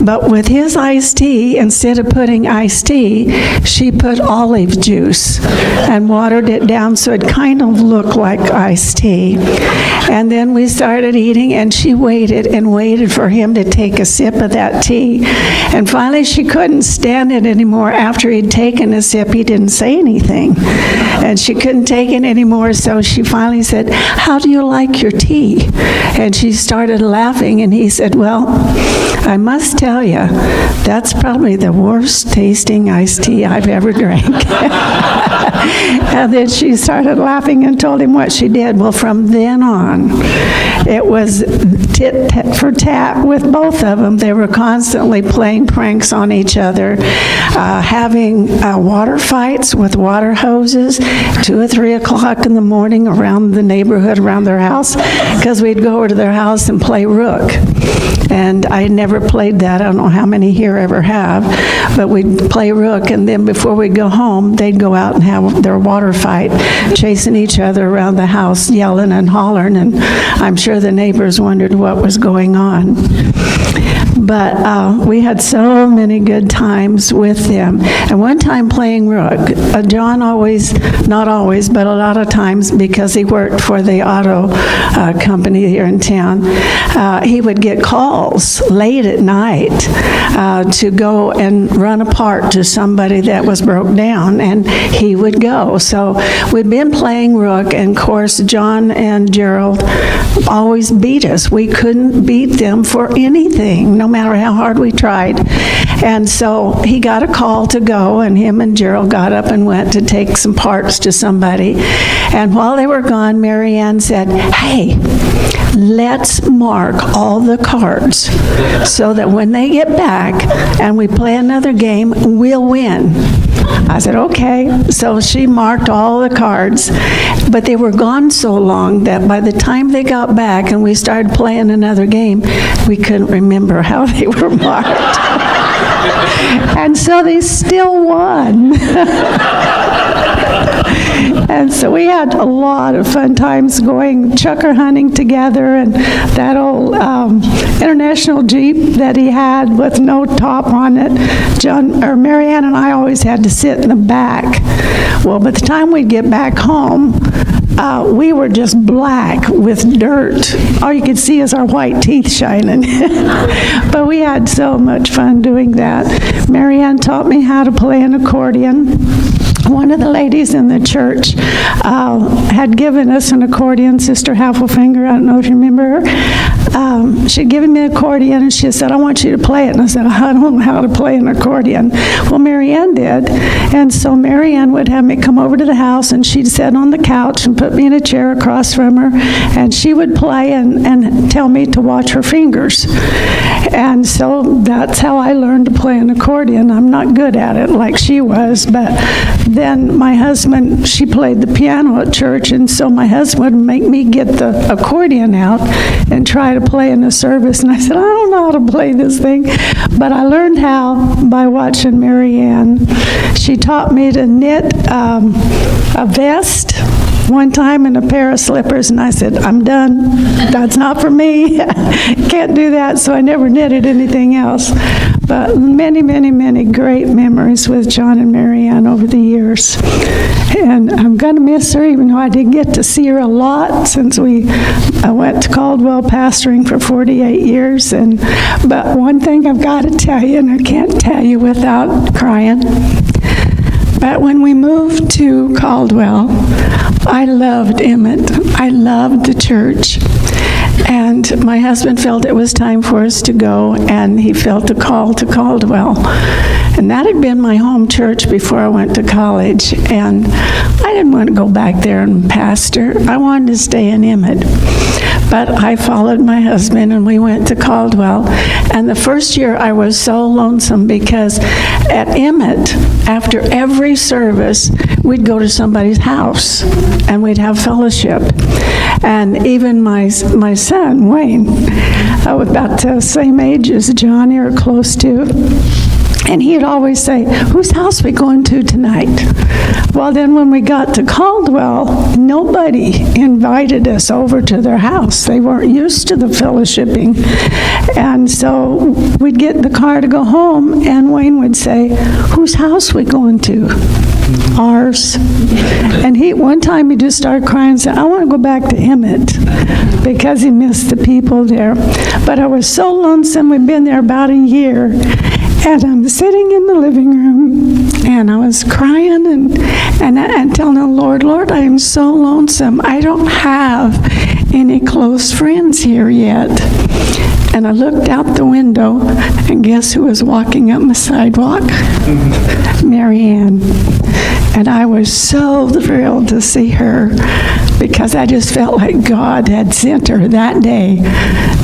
but with his iced tea, instead of putting iced tea, she put olive juice and watered it down so it kind of looked like iced tea. And then we started eating, and she waited and waited for him to take a sip of that tea. And finally, she couldn't stand it anymore. After he'd taken a sip, he didn't say anything. And she couldn't take it anymore, so she finally said, how do you like your tea? And she started laughing, and he said, well, I must tell you, that's probably the worst tasting iced tea I've ever drank. And then she started laughing and told him what she did. Well, from then on, it was tit for tat with both of them. They were constantly playing pranks on each other, having water fights with water hoses, 2 or 3 o'clock in the morning around the neighborhood, around their house, because we'd go over to their house and play rook. And I never played that. I don't know how many here ever have, but we'd play rook, and then before we'd go home, they'd go out and have their water fight, chasing each other around the house, yelling and hollering, and I'm sure the neighbors wondered what was going on. But we had so many good times with them. And one time playing rook, John always, not always, but a lot of times, because he worked for the auto company here in town, he would get calls late at night to go and run a part to somebody that was broke down, and he would go. So we'd been playing rook, and of course, John and Gerald always beat us. We couldn't beat them for anything, no matter how hard we tried. And so he got a call to go, and him and Gerald got up and went to take some parts to somebody. And while they were gone, Mary Ann said, hey, let's mark all the cards so that when they get back and we play another game, we'll win. I said, okay. So she marked all the cards, but they were gone so long that by the time they got back and we started playing another game, we couldn't remember how they were marked. And so they still won. And so we had a lot of fun times going chucker hunting together, and that old International Jeep that he had with no top on it, Mary Ann and I always had to sit in the back. Well, by the time we'd get back home, we were just black with dirt. All you could see is our white teeth shining. But we had so much fun doing that. Mary Ann taught me how to play an accordion. One of the ladies in the church had given us an accordion, Sister Halfelfinger, I don't know if you remember her. She'd given me an accordion, and she said, I want you to play it. And I said, I don't know how to play an accordion. Well, Mary Ann did. And so Mary Ann would have me come over to the house, and she'd sit on the couch and put me in a chair across from her, and she would play and tell me to watch her fingers. And so that's how I learned to play an accordion. I'm not good at it like she was, but then my husband, she played the piano at church, and so my husband would make me get the accordion out and try to play in the service, and I said, I don't know how to play this thing. But I learned how by watching Mary Ann. She taught me to knit a vest one time and a pair of slippers, and I said, I'm done. That's not for me. Can't do that, so I never knitted anything else. But many, many, many great memories with John and Mary Ann over the years. And I'm going to miss her, even though I did get to see her a lot since I went to Caldwell pastoring for 48 years. But one thing I've got to tell you, and I can't tell you without crying, but when we moved to Caldwell, I loved Emmett. I loved the church. And my husband felt it was time for us to go, and he felt a call to Caldwell. And that had been my home church before I went to college, and I didn't want to go back there and pastor. I wanted to stay in Emmett. But I followed my husband, and we went to Caldwell. And the first year I was so lonesome because at Emmett, after every service, we'd go to somebody's house, and we'd have fellowship. And even my son, Wayne, about the same age as Johnny or close to, and he'd always say, whose house are we going to tonight? Well, then when we got to Caldwell, nobody invited us over to their house. They weren't used to the fellowshipping. And so we'd get in the car to go home, and Wayne would say, whose house are we going to? Ours. And one time he just started crying and said, I want to go back to Emmett, because he missed the people there. But I was so lonesome. We'd been there about a year. And I'm sitting in the living room, and I was crying and telling the Lord, I am so lonesome. I don't have any close friends here yet. And I looked out the window, and guess who was walking up my sidewalk? Mary Ann. And I was so thrilled to see her, because I just felt like God had sent her that day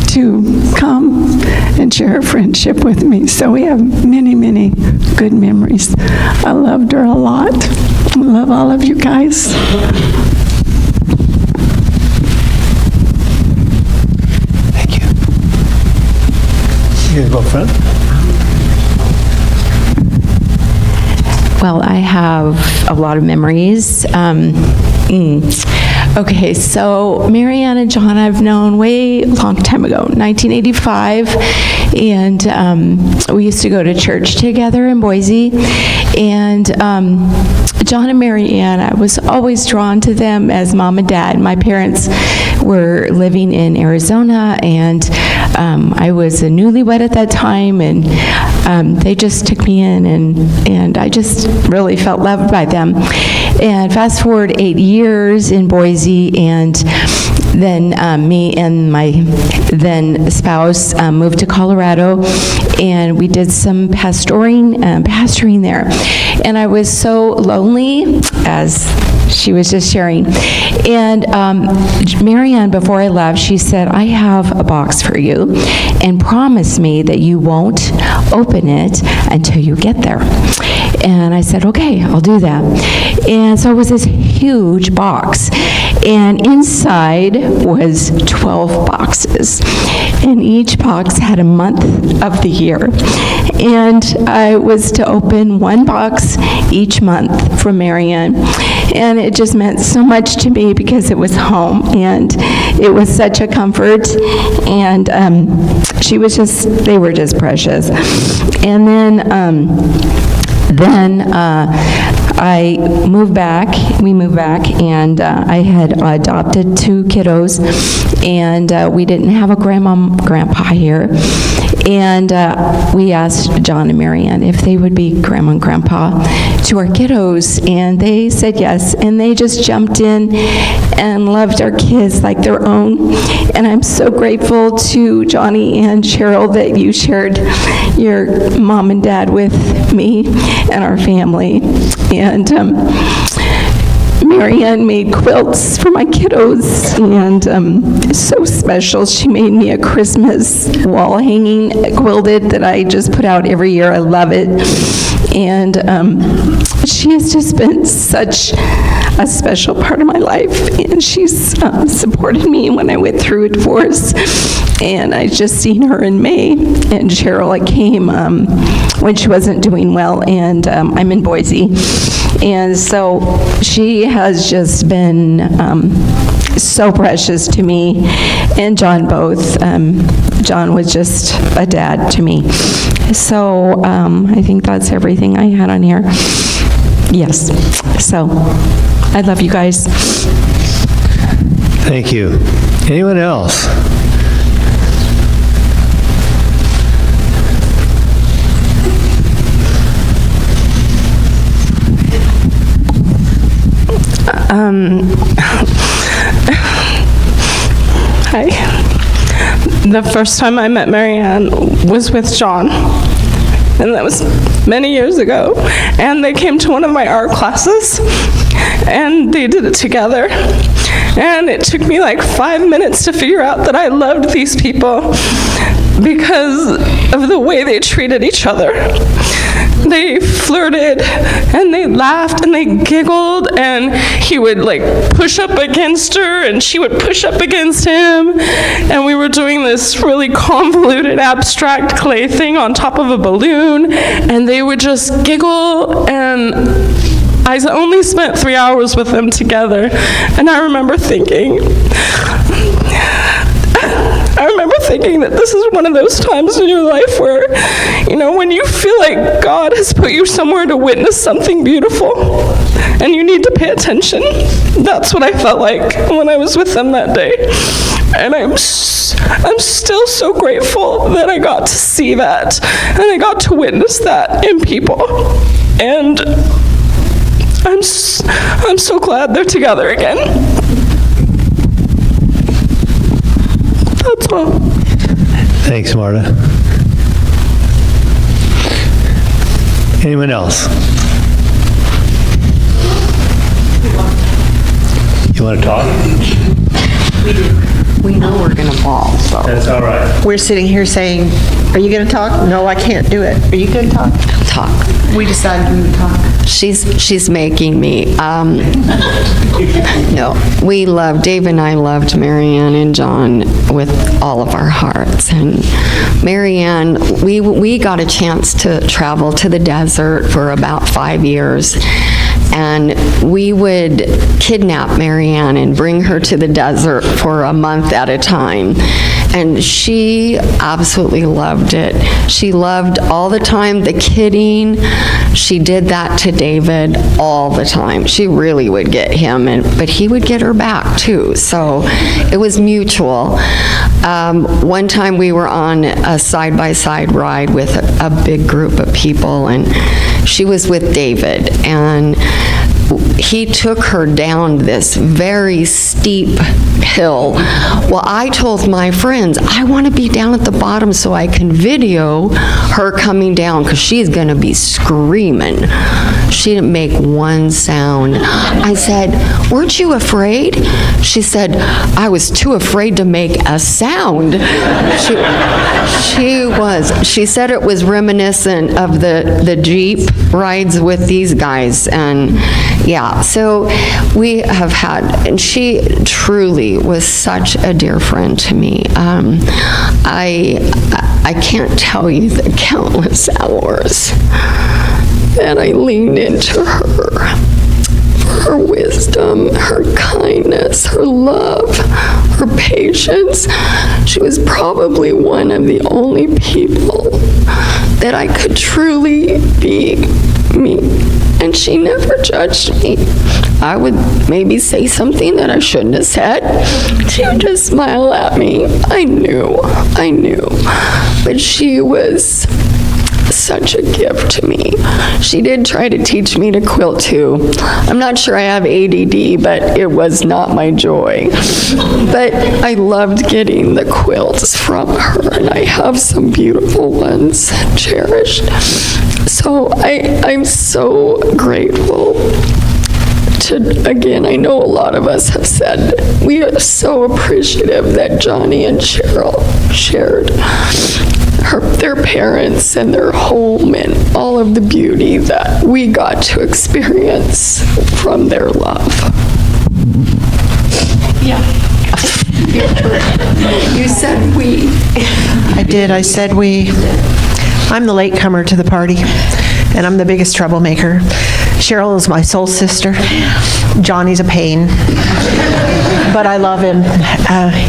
to come and share her friendship with me. So we have many, many good memories. I loved her a lot. I love all of you guys. Thank you. You guys go up front. Well, I have a lot of memories. Okay, so Mary Ann and John I've known way long time ago, 1985, and we used to go to church together in Boise, and John and Mary Ann, I was always drawn to them as mom and dad. My parents were living in Arizona, and I was a newlywed at that time, and they just took me in, and I just really felt loved by them. And fast forward 8 years in Boise, and then me and my then spouse moved to Colorado, and we did some pastoring there. And I was so lonely, as she was just sharing. And Mary Ann, before I left, she said, I have a box for you, and promise me that you won't open it until you get there. And I said, okay, I'll do that. And so it was this huge box, and inside was 12 boxes, and each box had a month of the year. And I was to open one box each month from Mary Ann, and it just meant so much to me because it was home, and it was such a comfort, and they were just precious. And then I moved back, and I had adopted 2 kiddos, and we didn't have a grandpa here. And we asked John and Mary Ann if they would be grandma and grandpa to our kiddos, and they said yes, and they just jumped in and loved our kids like their own. And I'm so grateful to Johnny and Cheryl that you shared your mom and dad with me and our family. And Mary Ann made quilts for my kiddos, and so special. She made me a Christmas wall hanging quilted that I just put out every year. I love it. And she has just been such a special part of my life, and she's supported me when I went through a divorce. And I just seen her in May, and Cheryl, I came when she wasn't doing well, and I'm in Boise. And so she has just been so precious to me, and John both. John was just a dad to me. So I think that's everything I had on here. Yes. So I love you guys. Thank you. Anyone else? Hi. The first time I met Marianne was with John, and that was many years ago. And they came to one of my art classes, and they did it together. And it took me like 5 minutes to figure out that I loved these people because of the way they treated each other. They flirted, and they laughed, and they giggled, and he would like push up against her, and she would push up against him, and we were doing this really convoluted abstract clay thing on top of a balloon, and they would just giggle, and I only spent 3 hours with them together, and I remember thinking that this is one of those times in your life where, you know, when you feel like God has put you somewhere to witness something beautiful and you need to pay attention. That's what I felt like when I was with them that day. And I'm still so grateful that I got to see that and I got to witness that in people. And I'm so glad they're together again. That's all. Thanks, Marta. Anyone else? You want to talk? We know we're going to ball, so. That's all right. We're sitting here saying, are you going to talk? No, I can't do it. Are you going to talk? Talk. We decided we would talk. She's making me. No, Dave and I loved Marianne and John with all of our hearts. And Marianne, we got a chance to travel to the desert for about 5 years. And we would kidnap Marianne and bring her to the desert for a month at a time. And she absolutely loved it. She loved all the time the kidding. She did that to David all the time. She really would get him, but he would get her back too. So it was mutual. One time we were on a side-by-side ride with a big group of people, and she was with David, and he took her down this very steep hill. Well, I told my friends, I want to be down at the bottom so I can video her coming down because she's going to be screaming. She didn't make one sound. I said, weren't you afraid? She said, I was too afraid to make a sound. She said it was reminiscent of the Jeep rides with these guys. And yeah, so we have had, and she truly was such a dear friend to me. I can't tell you the countless hours that I leaned into her for her wisdom, her kindness, her love, her patience. She was probably one of the only people that I could truly be me. And she never judged me. I would maybe say something that I shouldn't have said. She would just smile at me. I knew. But she was such a gift to me. She did try to teach me to quilt too. I'm not sure I have ADD, but it was not my joy. But I loved getting the quilts from her, and I have some beautiful ones cherished. So I'm so grateful to, again, I know a lot of us have said, we are so appreciative that Johnny and Cheryl shared their parents and their home and all of the beauty that we got to experience from their love. Yeah. You said we. I did. I said we. I'm the latecomer to the party, and I'm the biggest troublemaker. Cheryl is my soul sister. Johnny's a pain, but I love him.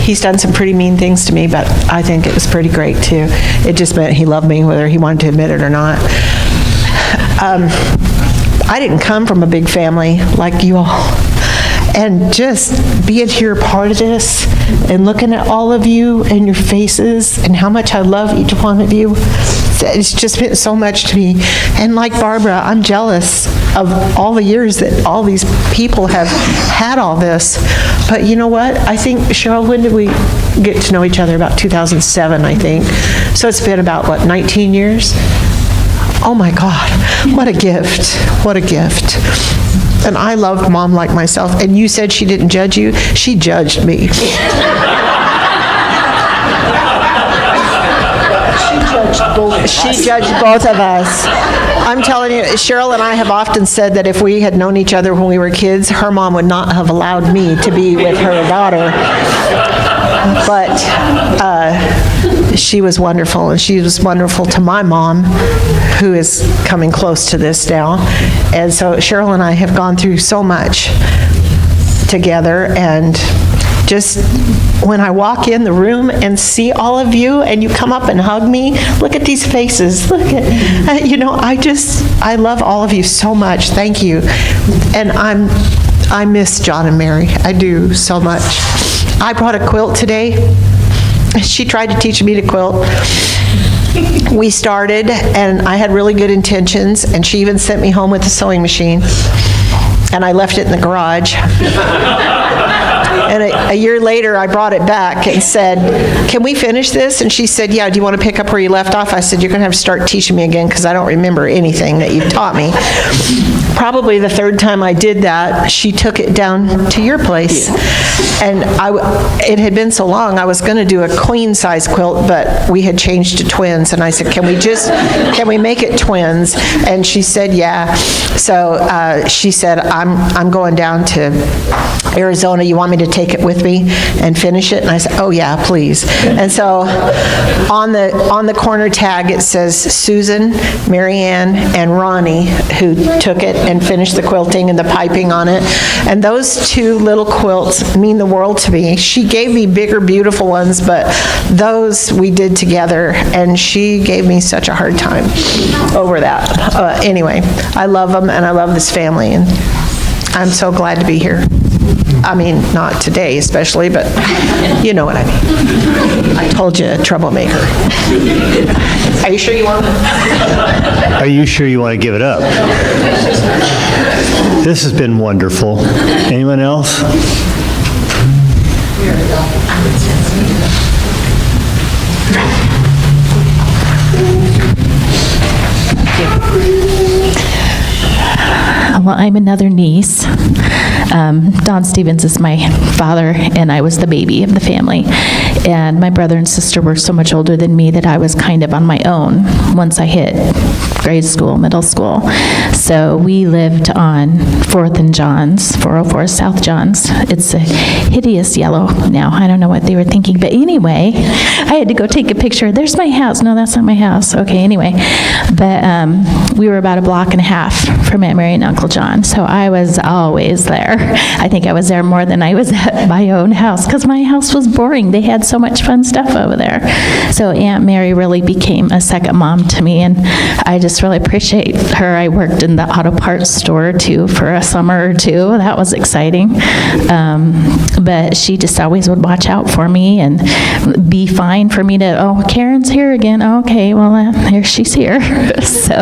He's done some pretty mean things to me, but I think it was pretty great too. It just meant he loved me, whether he wanted to admit it or not. I didn't come from a big family like you all. And just being here part of this and looking at all of you and your faces and how much I love each one of you, it's just meant so much to me. And like Barbara, I'm jealous of all the years that all these people have had all this. But you know what? I think, Cheryl, when did we get to know each other? About 2007, I think. So it's been about, what, 19 years? Oh my God, what a gift. What a gift. And I loved Mom like myself. And you said she didn't judge you. She judged me. She judged both of us. I'm telling you, Cheryl and I have often said that if we had known each other when we were kids, her mom would not have allowed me to be with her daughter. But she was wonderful, and she was wonderful to my mom, who is coming close to this now. And so Cheryl and I have gone through so much together, and just when I walk in the room and see all of you and you come up and hug me, look at these faces, look at, you know, I love all of you so much. Thank you. And I miss John and Mary. I do so much. I brought a quilt today. She tried to teach me to quilt. We started, and I had really good intentions, and she even sent me home with a sewing machine, and I left it in the garage. And a year later, I brought it back and said, can we finish this? And she said, yeah, do you want to pick up where you left off? I said, you're going to have to start teaching me again because I don't remember anything that you've taught me. Probably the third time I did that, she took it down to your place. And it had been so long, I was going to do a queen size quilt, but we had changed to twins. And I said, can we make it twins? And she said, yeah. So she said, I'm going down to Arizona. You want me to take it with me and finish it? And I said, oh yeah, please. And so on the corner tag, it says Susan, Mary Ann, and Ronnie, who took it and finished the quilting and the piping on it. And those two little quilts mean the world to me. She gave me bigger, beautiful ones, but those we did together, and she gave me such a hard time over that. Anyway, I love them, and I love this family, and I'm so glad to be here. I mean, not today especially, but you know what I mean. I told you, troublemaker. Are you sure you want to? Are you sure you want to give it up? This has been wonderful. Anyone else? Well, I'm another niece. Don Stephens is my father, and I was the baby of the family. And my brother and sister were so much older than me that I was kind of on my own once I hit grade school, middle school. So we lived on 4th and Johns, 404 South Johns. It's a hideous yellow now. I don't know what they were thinking. But anyway, I had to go take a picture. There's my house. No, that's not my house. Okay, anyway. But we were about a block and a half from Aunt Mary and Uncle John. So I was always there. I think I was there more than I was at my own house because my house was boring. They had so much fun stuff over there. So Aunt Mary really became a second mom to me, and I just really appreciate her. I worked in the auto parts store too for a summer or two. That was exciting. But she just always would watch out for me and be fine for me to, oh, Karen's here again. Oh, okay, well, here she's here. So,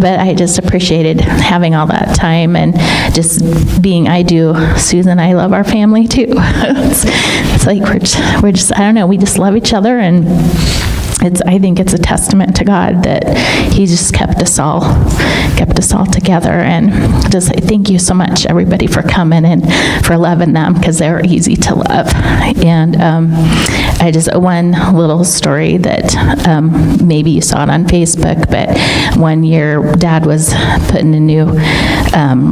but I just appreciated having all that time and just being, Susan, I love our family too. It's like we're just, I don't know, we just love each other, and I think it's a testament to God that He just kept us all together. And just thank you so much, everybody, for coming and for loving them, because they're easy to love. And one little story that maybe you saw it on Facebook, but one year Dad was putting a new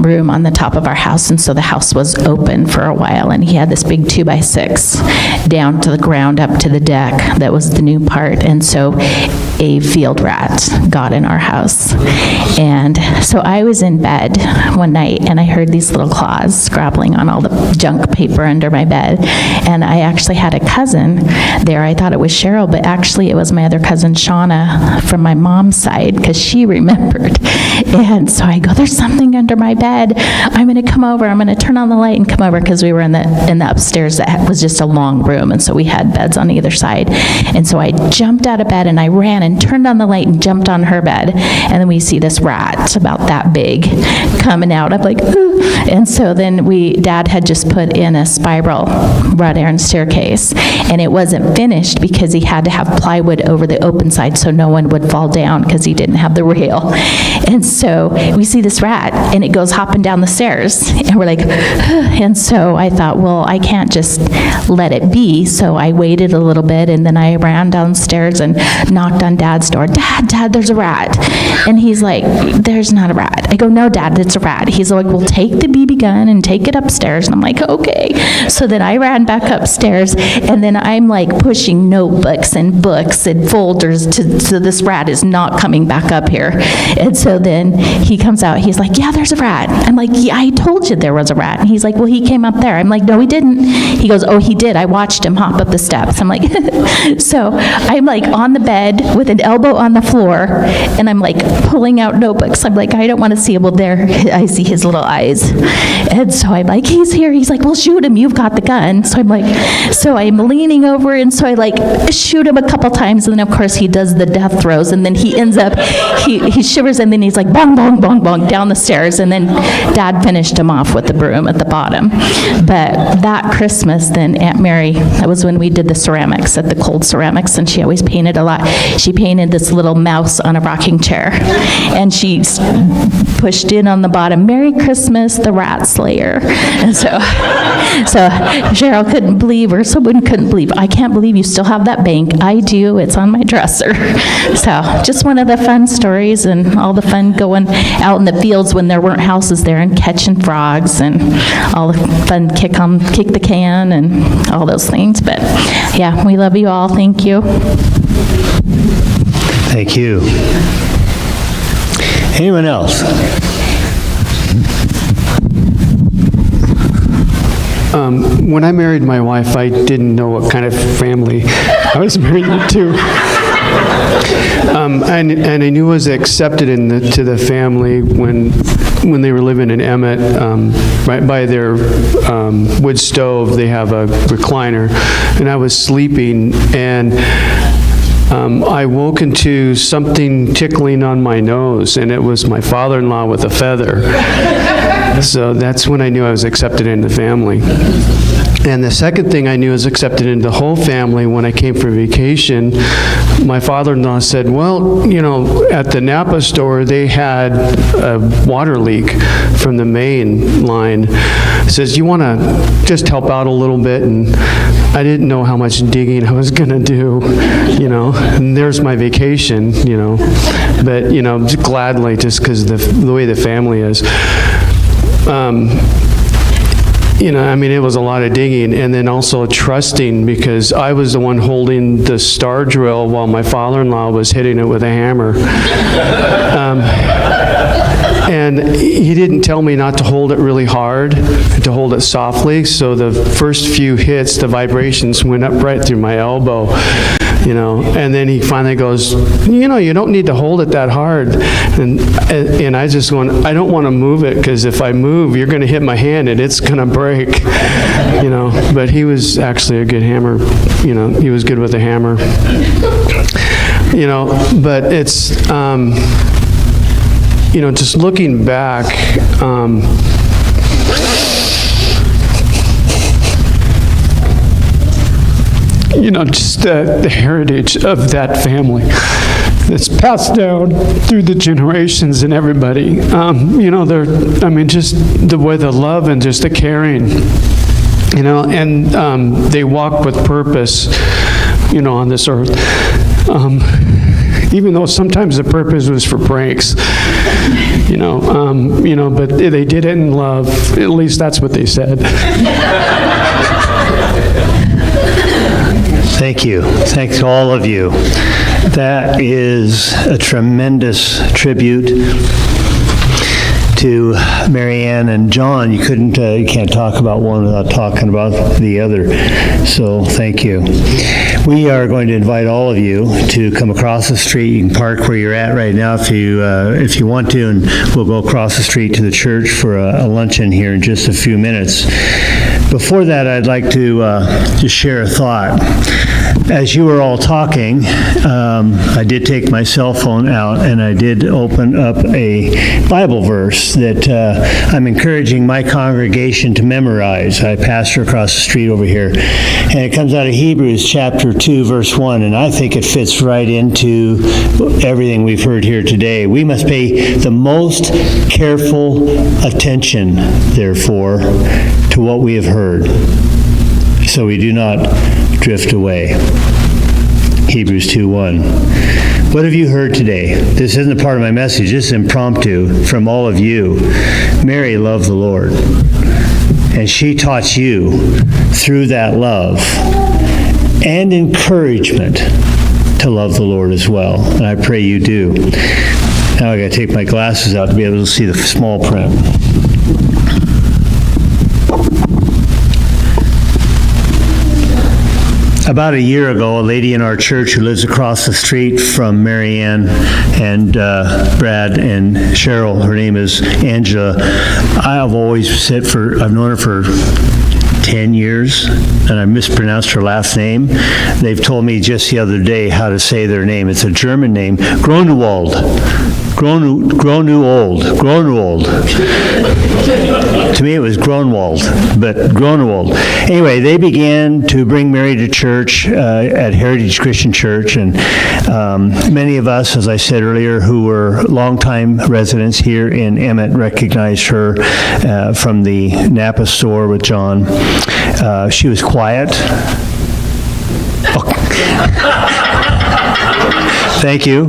room on the top of our house, and so the house was open for a while, and he had this big 2x6 down to the ground up to the deck that was the new part, and so a field rat got in our house. And so I was in bed one night and I heard these little claws scrabbling on all the junk paper under my bed, and I actually had a cousin there. I thought it was Cheryl, but actually it was my other cousin Shauna from my mom's side, because she remembered. And so I go, there's something under my bed. I'm going to come over. I'm going to turn on the light and come over, because we were in the upstairs that was just a long room, and so we had beds on either side. And so I jumped out of bed and I ran and turned on the light and jumped on her bed, and then we see this rat about that big coming out. I'm like, ooh. And so then Dad had just put in a spiral wrought iron staircase, and it wasn't finished because he had to have plywood over the open side so no one would fall down, because he didn't have the rail. And so we see this rat and it goes hopping down the stairs, and we're like, and so I thought, well, I can't just let it be. So I waited a little bit, and then I ran downstairs and knocked on Dad's door. Dad, there's a rat. And he's like, there's not a rat. I go, no, Dad, it's a rat. He's like, well, take the BB gun and take it upstairs. And I'm like, okay. So then I ran back upstairs, and then I'm like pushing notebooks and books and folders so this rat is not coming back up here. And so then he comes out, he's like, yeah, there's a rat. I'm like, yeah, I told you there was a rat. And he's like, well, he came up there. I'm like, no, he didn't. He goes, oh, he did. I watched him hop up the steps. I'm like, so I'm like on the bed with an elbow on the floor, and I'm like pulling out notebooks. I'm like, I don't want to see him. Well, there, I see his little eyes. And so I'm like, he's here. He's like, well, shoot him. You've got the gun. So I'm like, so I'm leaning over, and so I like shoot him a couple times, and then of course he does the death throes, and then he ends up, he shivers, and then he's like bong, bong, bong, bong down the stairs, and then Dad finished him off with the broom at the bottom. But that Christmas, then Aunt Mary, that was when we did the ceramics at the Cold Ceramics, and she always painted a lot. She painted this little mouse on a rocking chair, and she pushed in on the bottom, Merry Christmas, the Rat Slayer. And so Cheryl couldn't believe, or someone couldn't believe, I can't believe you still have that bank. I do, it's on my dresser. So just one of the fun stories, and all the fun going out in the fields when there weren't houses there and catching frogs, and all the fun kick the can and all those things. But yeah, we love you all. Thank you. Thank you. Anyone else? When I married my wife, I didn't know what kind of family I was married to. And I knew I was accepted into the family when they were living in Emmett. Right by their wood stove, they have a recliner, and I was sleeping, and I woke into something tickling on my nose, and it was my father-in-law with a feather. So that's when I knew I was accepted into the family. And the second thing I knew I was accepted into the whole family, when I came for vacation, my father-in-law said, well, you know, at the NAPA store, they had a water leak from the main line. He says, you want to just help out a little bit? And I didn't know how much digging I was going to do, you know, and there's my vacation, you know, but, you know, gladly, just because the way the family is. You know, I mean, it was a lot of digging, and then also trusting, because I was the one holding the star drill while my father-in-law was hitting it with a hammer. And he didn't tell me not to hold it really hard, to hold it softly, so the first few hits, the vibrations went up right through my elbow. You know, and then he finally goes, you know, you don't need to hold it that hard. And I just going, I don't want to move it, because if I move, you're going to hit my hand and it's going to break. You know, but he was actually a good hammer. You know, he was good with a hammer. You know, but it's, you know, just looking back, you know, just the heritage of that family that's passed down through the generations and everybody. You know, I mean, just the way the love and just the caring, you know, and they walk with purpose. on this earth. Even though sometimes the purpose was for pranks, but they did it in love. At least that's what they said. Thank you. Thanks to all of you. That is a tremendous tribute to Mary Ann and John. You can't talk about one without talking about the other. So thank you. We are going to invite all of you to come across the street. You can park where you're at right now if you want to, and we'll go across the street to the church for a luncheon here in just a few minutes. Before that, I'd like to just share a thought. As you were all talking, I did take my cell phone out and I did open up a Bible verse that I'm encouraging my congregation to memorize. I pastor across the street over here, and it comes out of Hebrews chapter 2, verse 1, and I think it fits right into everything we've heard here today. We must pay the most careful attention, therefore, to what we have heard, so we do not drift away. Hebrews 2:1. What have you heard today? This isn't a part of my message. This is impromptu from all of you. Mary loved the Lord, and she taught you through that love and encouragement to love the Lord as well, and I pray you do. Now I got to take my glasses out to be able to see the small print. About a year ago, a lady in our church who lives across the street from Mary Ann and Brad and Cheryl, her name is Angela. I've known her for 10 years, and I mispronounced her last name. They've told me just the other day how to say their name. It's a German name, Grunewald. Grunewald. To me it was Grunwald, but Grunewald. Anyway, they began to bring Mary to church at Heritage Christian Church, and many of us, as I said earlier, who were longtime residents here in Emmett recognized her from the NAPA store with John. She was quiet. Oh. Thank you.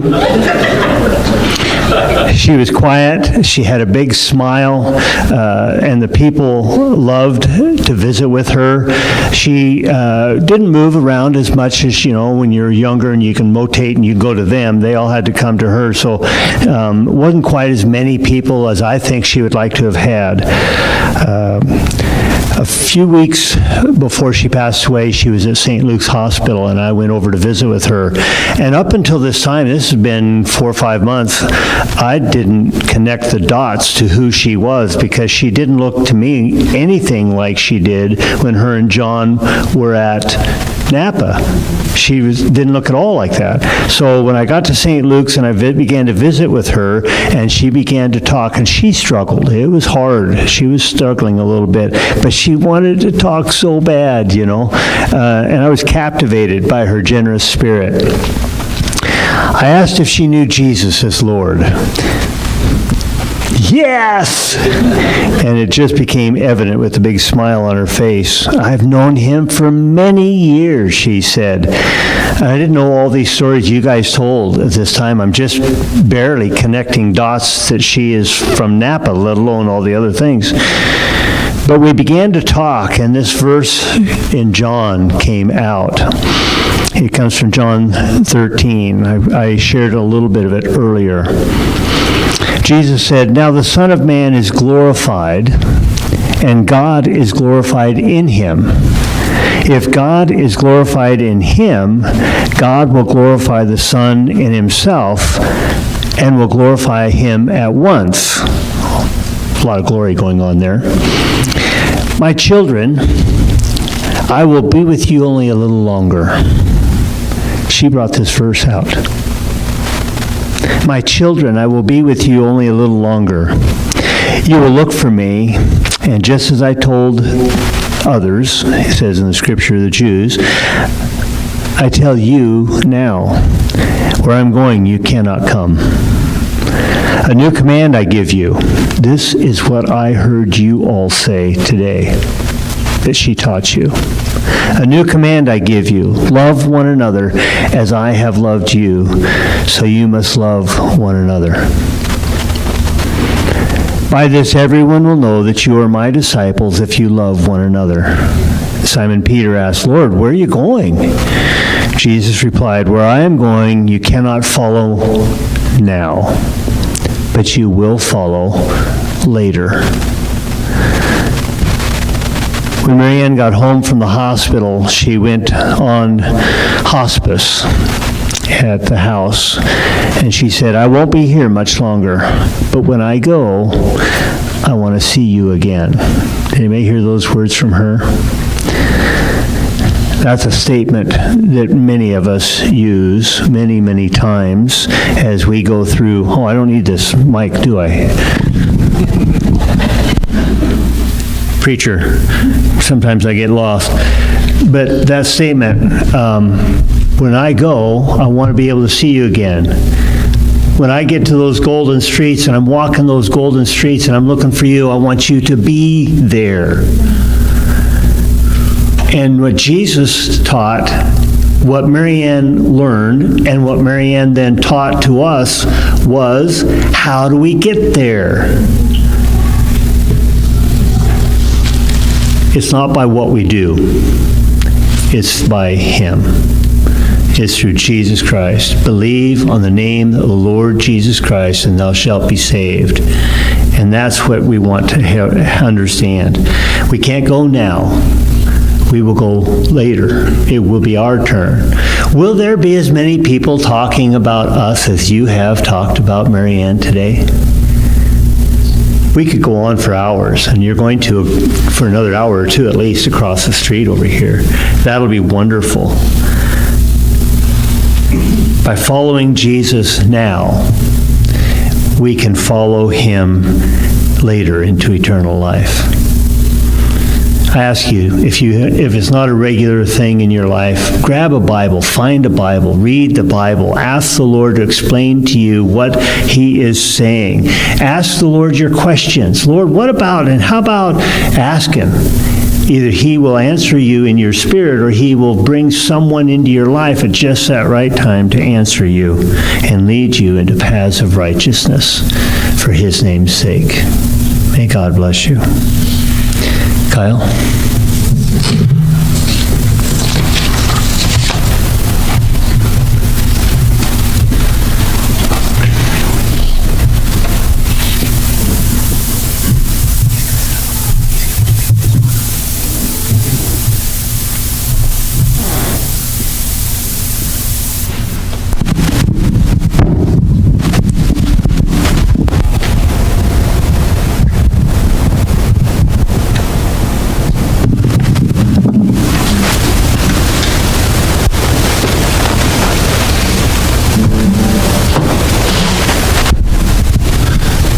She was quiet. She had a big smile, and the people loved to visit with her. She didn't move around as much as, when you're younger and you can motate and you go to them. They all had to come to her. So wasn't quite as many people as I think she would like to have had. A few weeks before she passed away, she was at St. Luke's Hospital, and I went over to visit with her. And up until this time, this has been 4 or 5 months, I didn't connect the dots to who she was, because she didn't look to me anything like she did when her and John were at NAPA. She didn't look at all like that. So when I got to St. Luke's and I began to visit with her, and she began to talk, and she struggled. It was hard. She was struggling a little bit, but she wanted to talk so bad, and I was captivated by her generous spirit. I asked if she knew Jesus as Lord. Yes! And it just became evident with a big smile on her face. I've known him for many years, she said. I didn't know all these stories you guys told at this time. I'm just barely connecting dots that she is from NAPA, let alone all the other things. But we began to talk, and this verse in John came out. It comes from John 13. I shared a little bit of it earlier. Jesus said, "Now the Son of Man is glorified, and God is glorified in him. If God is glorified in him, God will glorify the Son in himself, and will glorify him at once." A lot of glory going on there. "My children, I will be with you only a little longer." She brought this verse out. "My children, I will be with you only a little longer. You will look for me, and just as I told others," it says in the scripture, the Jews, "I tell you now, where I'm going, you cannot come. A new command I give you. This is what I heard you all say today." that she taught you. A new command I give you, love one another as I have loved you, so you must love one another. By this everyone will know that you are my disciples if you love one another. Simon Peter asked, Lord, where are you going? Jesus replied, where I am going, you cannot follow now, but you will follow later. When Marianne got home from the hospital, she went on hospice at the house, and she said, I won't be here much longer, but when I go, I want to see you again. Anybody hear those words from her? That's a statement that many of us use many, many times as we go through, oh, I don't need this mic, do I? Preacher, sometimes I get lost. But that statement, when I go, I want to be able to see you again. When I get to those golden streets and I'm walking those golden streets and I'm looking for you, I want you to be there. And what Jesus taught, what Marianne learned, and what Marianne then taught to us was, how do we get there? It's not by what we do. It's by Him. It's through Jesus Christ. Believe on the name of the Lord Jesus Christ, and thou shalt be saved. And that's what we want to understand. We can't go now. We will go later. It will be our turn. Will there be as many people talking about us as you have talked about Marianne today? We could go on for hours, and you're going to for another hour or two at least across the street over here. That'll be wonderful. By following Jesus now, we can follow Him later into eternal life. I ask you, if it's not a regular thing in your life, grab a Bible, find a Bible, read the Bible, ask the Lord to explain to you what He is saying. Ask the Lord your questions. Lord, what about, and how about, ask Him. Either He will answer you in your spirit, or He will bring someone into your life at just that right time to answer you and lead you into paths of righteousness for His name's sake. May God bless you. Kyle?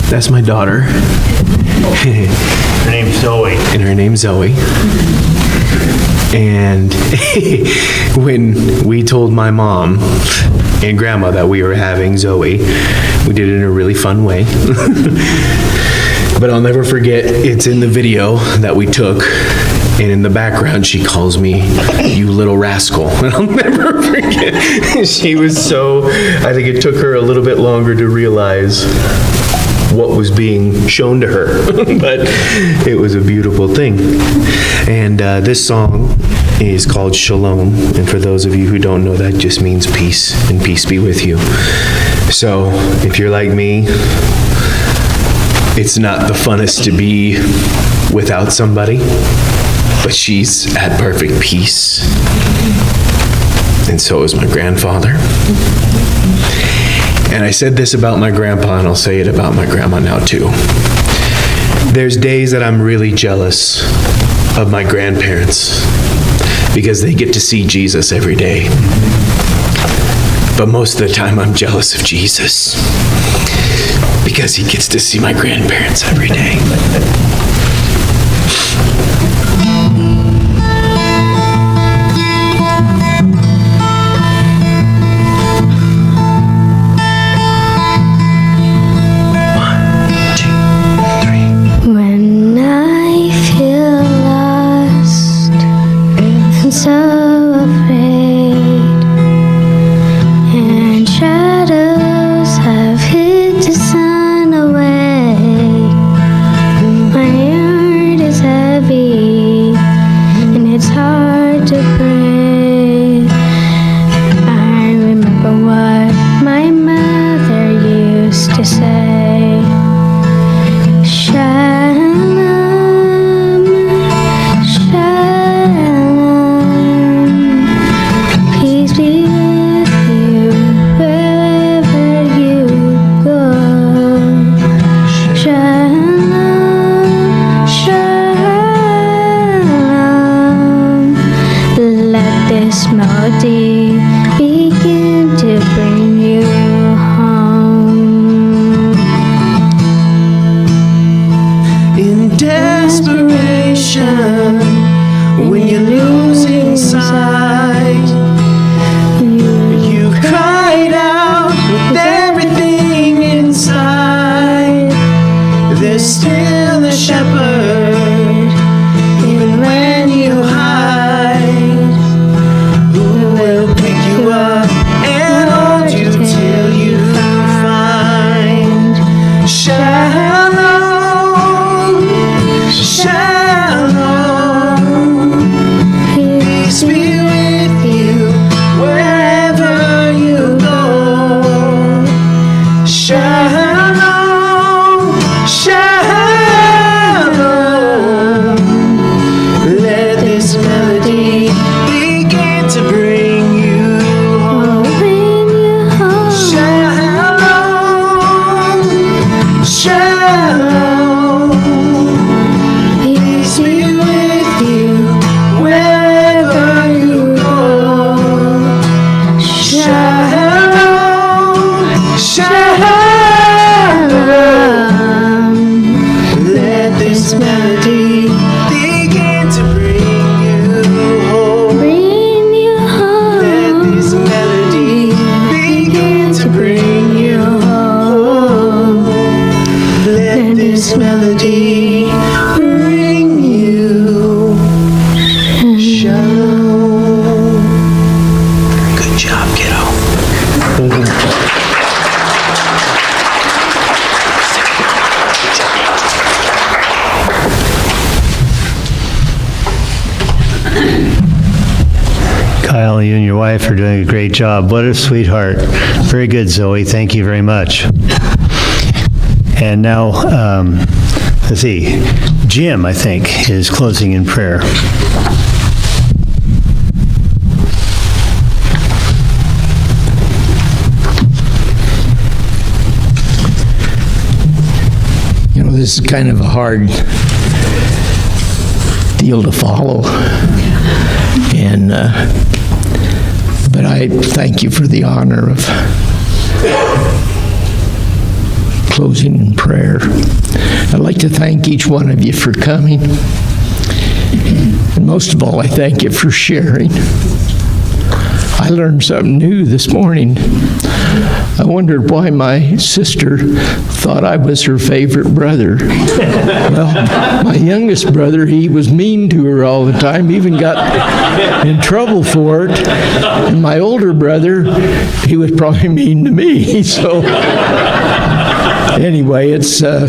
That's my daughter. Her name's Zoe. And her name's Zoe. And when we told my mom and grandma that we were having Zoe, we did it in a really fun way. But I'll never forget, it's in the video that we took, and in the background she calls me, you little rascal. And I'll never forget. She was so, I think it took her a little bit longer to realize what was being shown to her, but it was a beautiful thing. And this song is called Shalom, and for those of you who don't know, that just means peace, and peace be with you. So if you're like me, it's not the funnest to be without somebody, but she's at perfect peace, and so is my grandfather. And I said this about my grandpa, and I'll say it about my grandma now too. There's days that I'm really jealous of my grandparents because they get to see Jesus every day. But most of the time I'm jealous of Jesus because he gets to see my grandparents every day. When I feel lost to pray. I remember what my mother used to say. Shalom, shalom, peace be with you wherever you go. Shalom, shalom, let this melody begin to bring you home. In desperation, when you're losing sight, you cried out with everything inside. There's still a shepherd, even when you hide, who will pick you up and hold you till you find. Shalom, shalom, peace be with you wherever you go. Shalom, shalom, let this melody begin to bring you home. Shalom, shalom, peace be with you wherever you go. Shalom, shalom, let this melody begin to bring you home. Let this melody begin to bring you home. Let this melody bring you shalom. Good job, kiddo. Kyle, you and your wife are doing a great job. What a sweetheart. Very good, Zoe. Thank you very much. And now, let's see, Jim, I think, is closing in prayer. You know, this is kind of a hard deal to follow. And, but I thank you for the honor of closing in prayer. I'd like to thank each one of you for coming. And most of all, I thank you for sharing. I learned something new this morning. I wondered why my sister thought I was her favorite brother. Well, my youngest brother, he was mean to her all the time, even got in trouble for it. And my older brother, he was probably mean to me. So anyway, it's a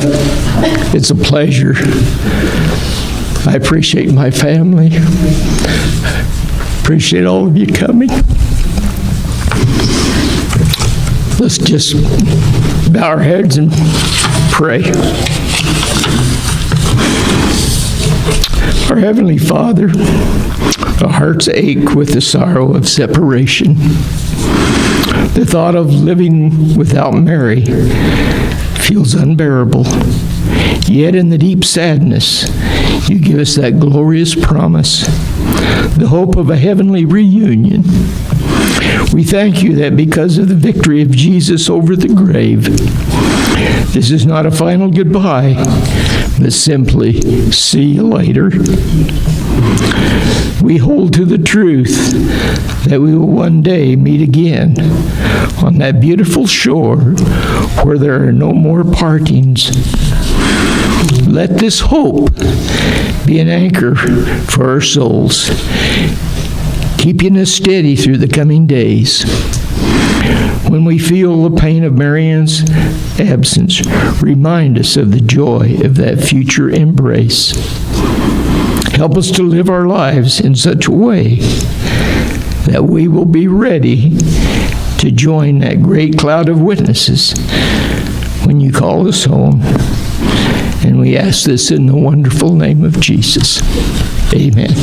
pleasure. I appreciate my family. Appreciate all of you coming. Let's just bow our heads and pray. Our Heavenly Father, our hearts ache with the sorrow of separation. The thought of living without Mary feels unbearable. Yet in the deep sadness, you give us that glorious promise, the hope of a heavenly reunion. We thank you that because of the victory of Jesus over the grave, this is not a final goodbye, but simply see you later. We hold to the truth that we will one day meet again on that beautiful shore where there are no more partings. Let this hope be an anchor for our souls, keeping us steady through the coming days. When we feel the pain of Marianne's absence, remind us of the joy of that future embrace. Help us to live our lives in such a way that we will be ready to join that great cloud of witnesses when you call us home. And we ask this in the wonderful name of Jesus. Amen.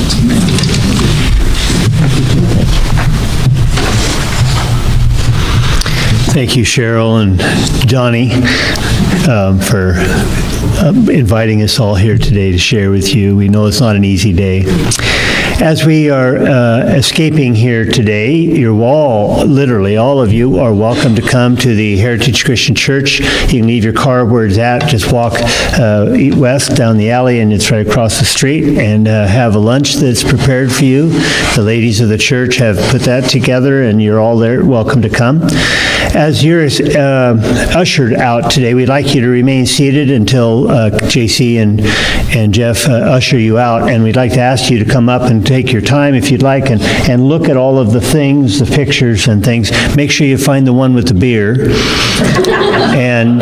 Thank you, Cheryl and Johnny, for inviting us all here today to share with you. We know it's not an easy day. As we are escaping here today, you're all, literally all of you, are welcome to come to the Heritage Christian Church. You can leave your car where it's at, just walk west down the alley, and it's right across the street, and have a lunch that's prepared for you. The ladies of the church have put that together, and you're all there, welcome to come. As you're ushered out today, we'd like you to remain seated until JC and Jeff usher you out, and we'd like to ask you to come up and take your time if you'd like and look at all of the things, the pictures and things. Make sure you find the one with the beer and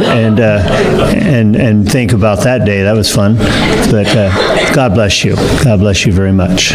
think about that day. That was fun. But God bless you. God bless you very much.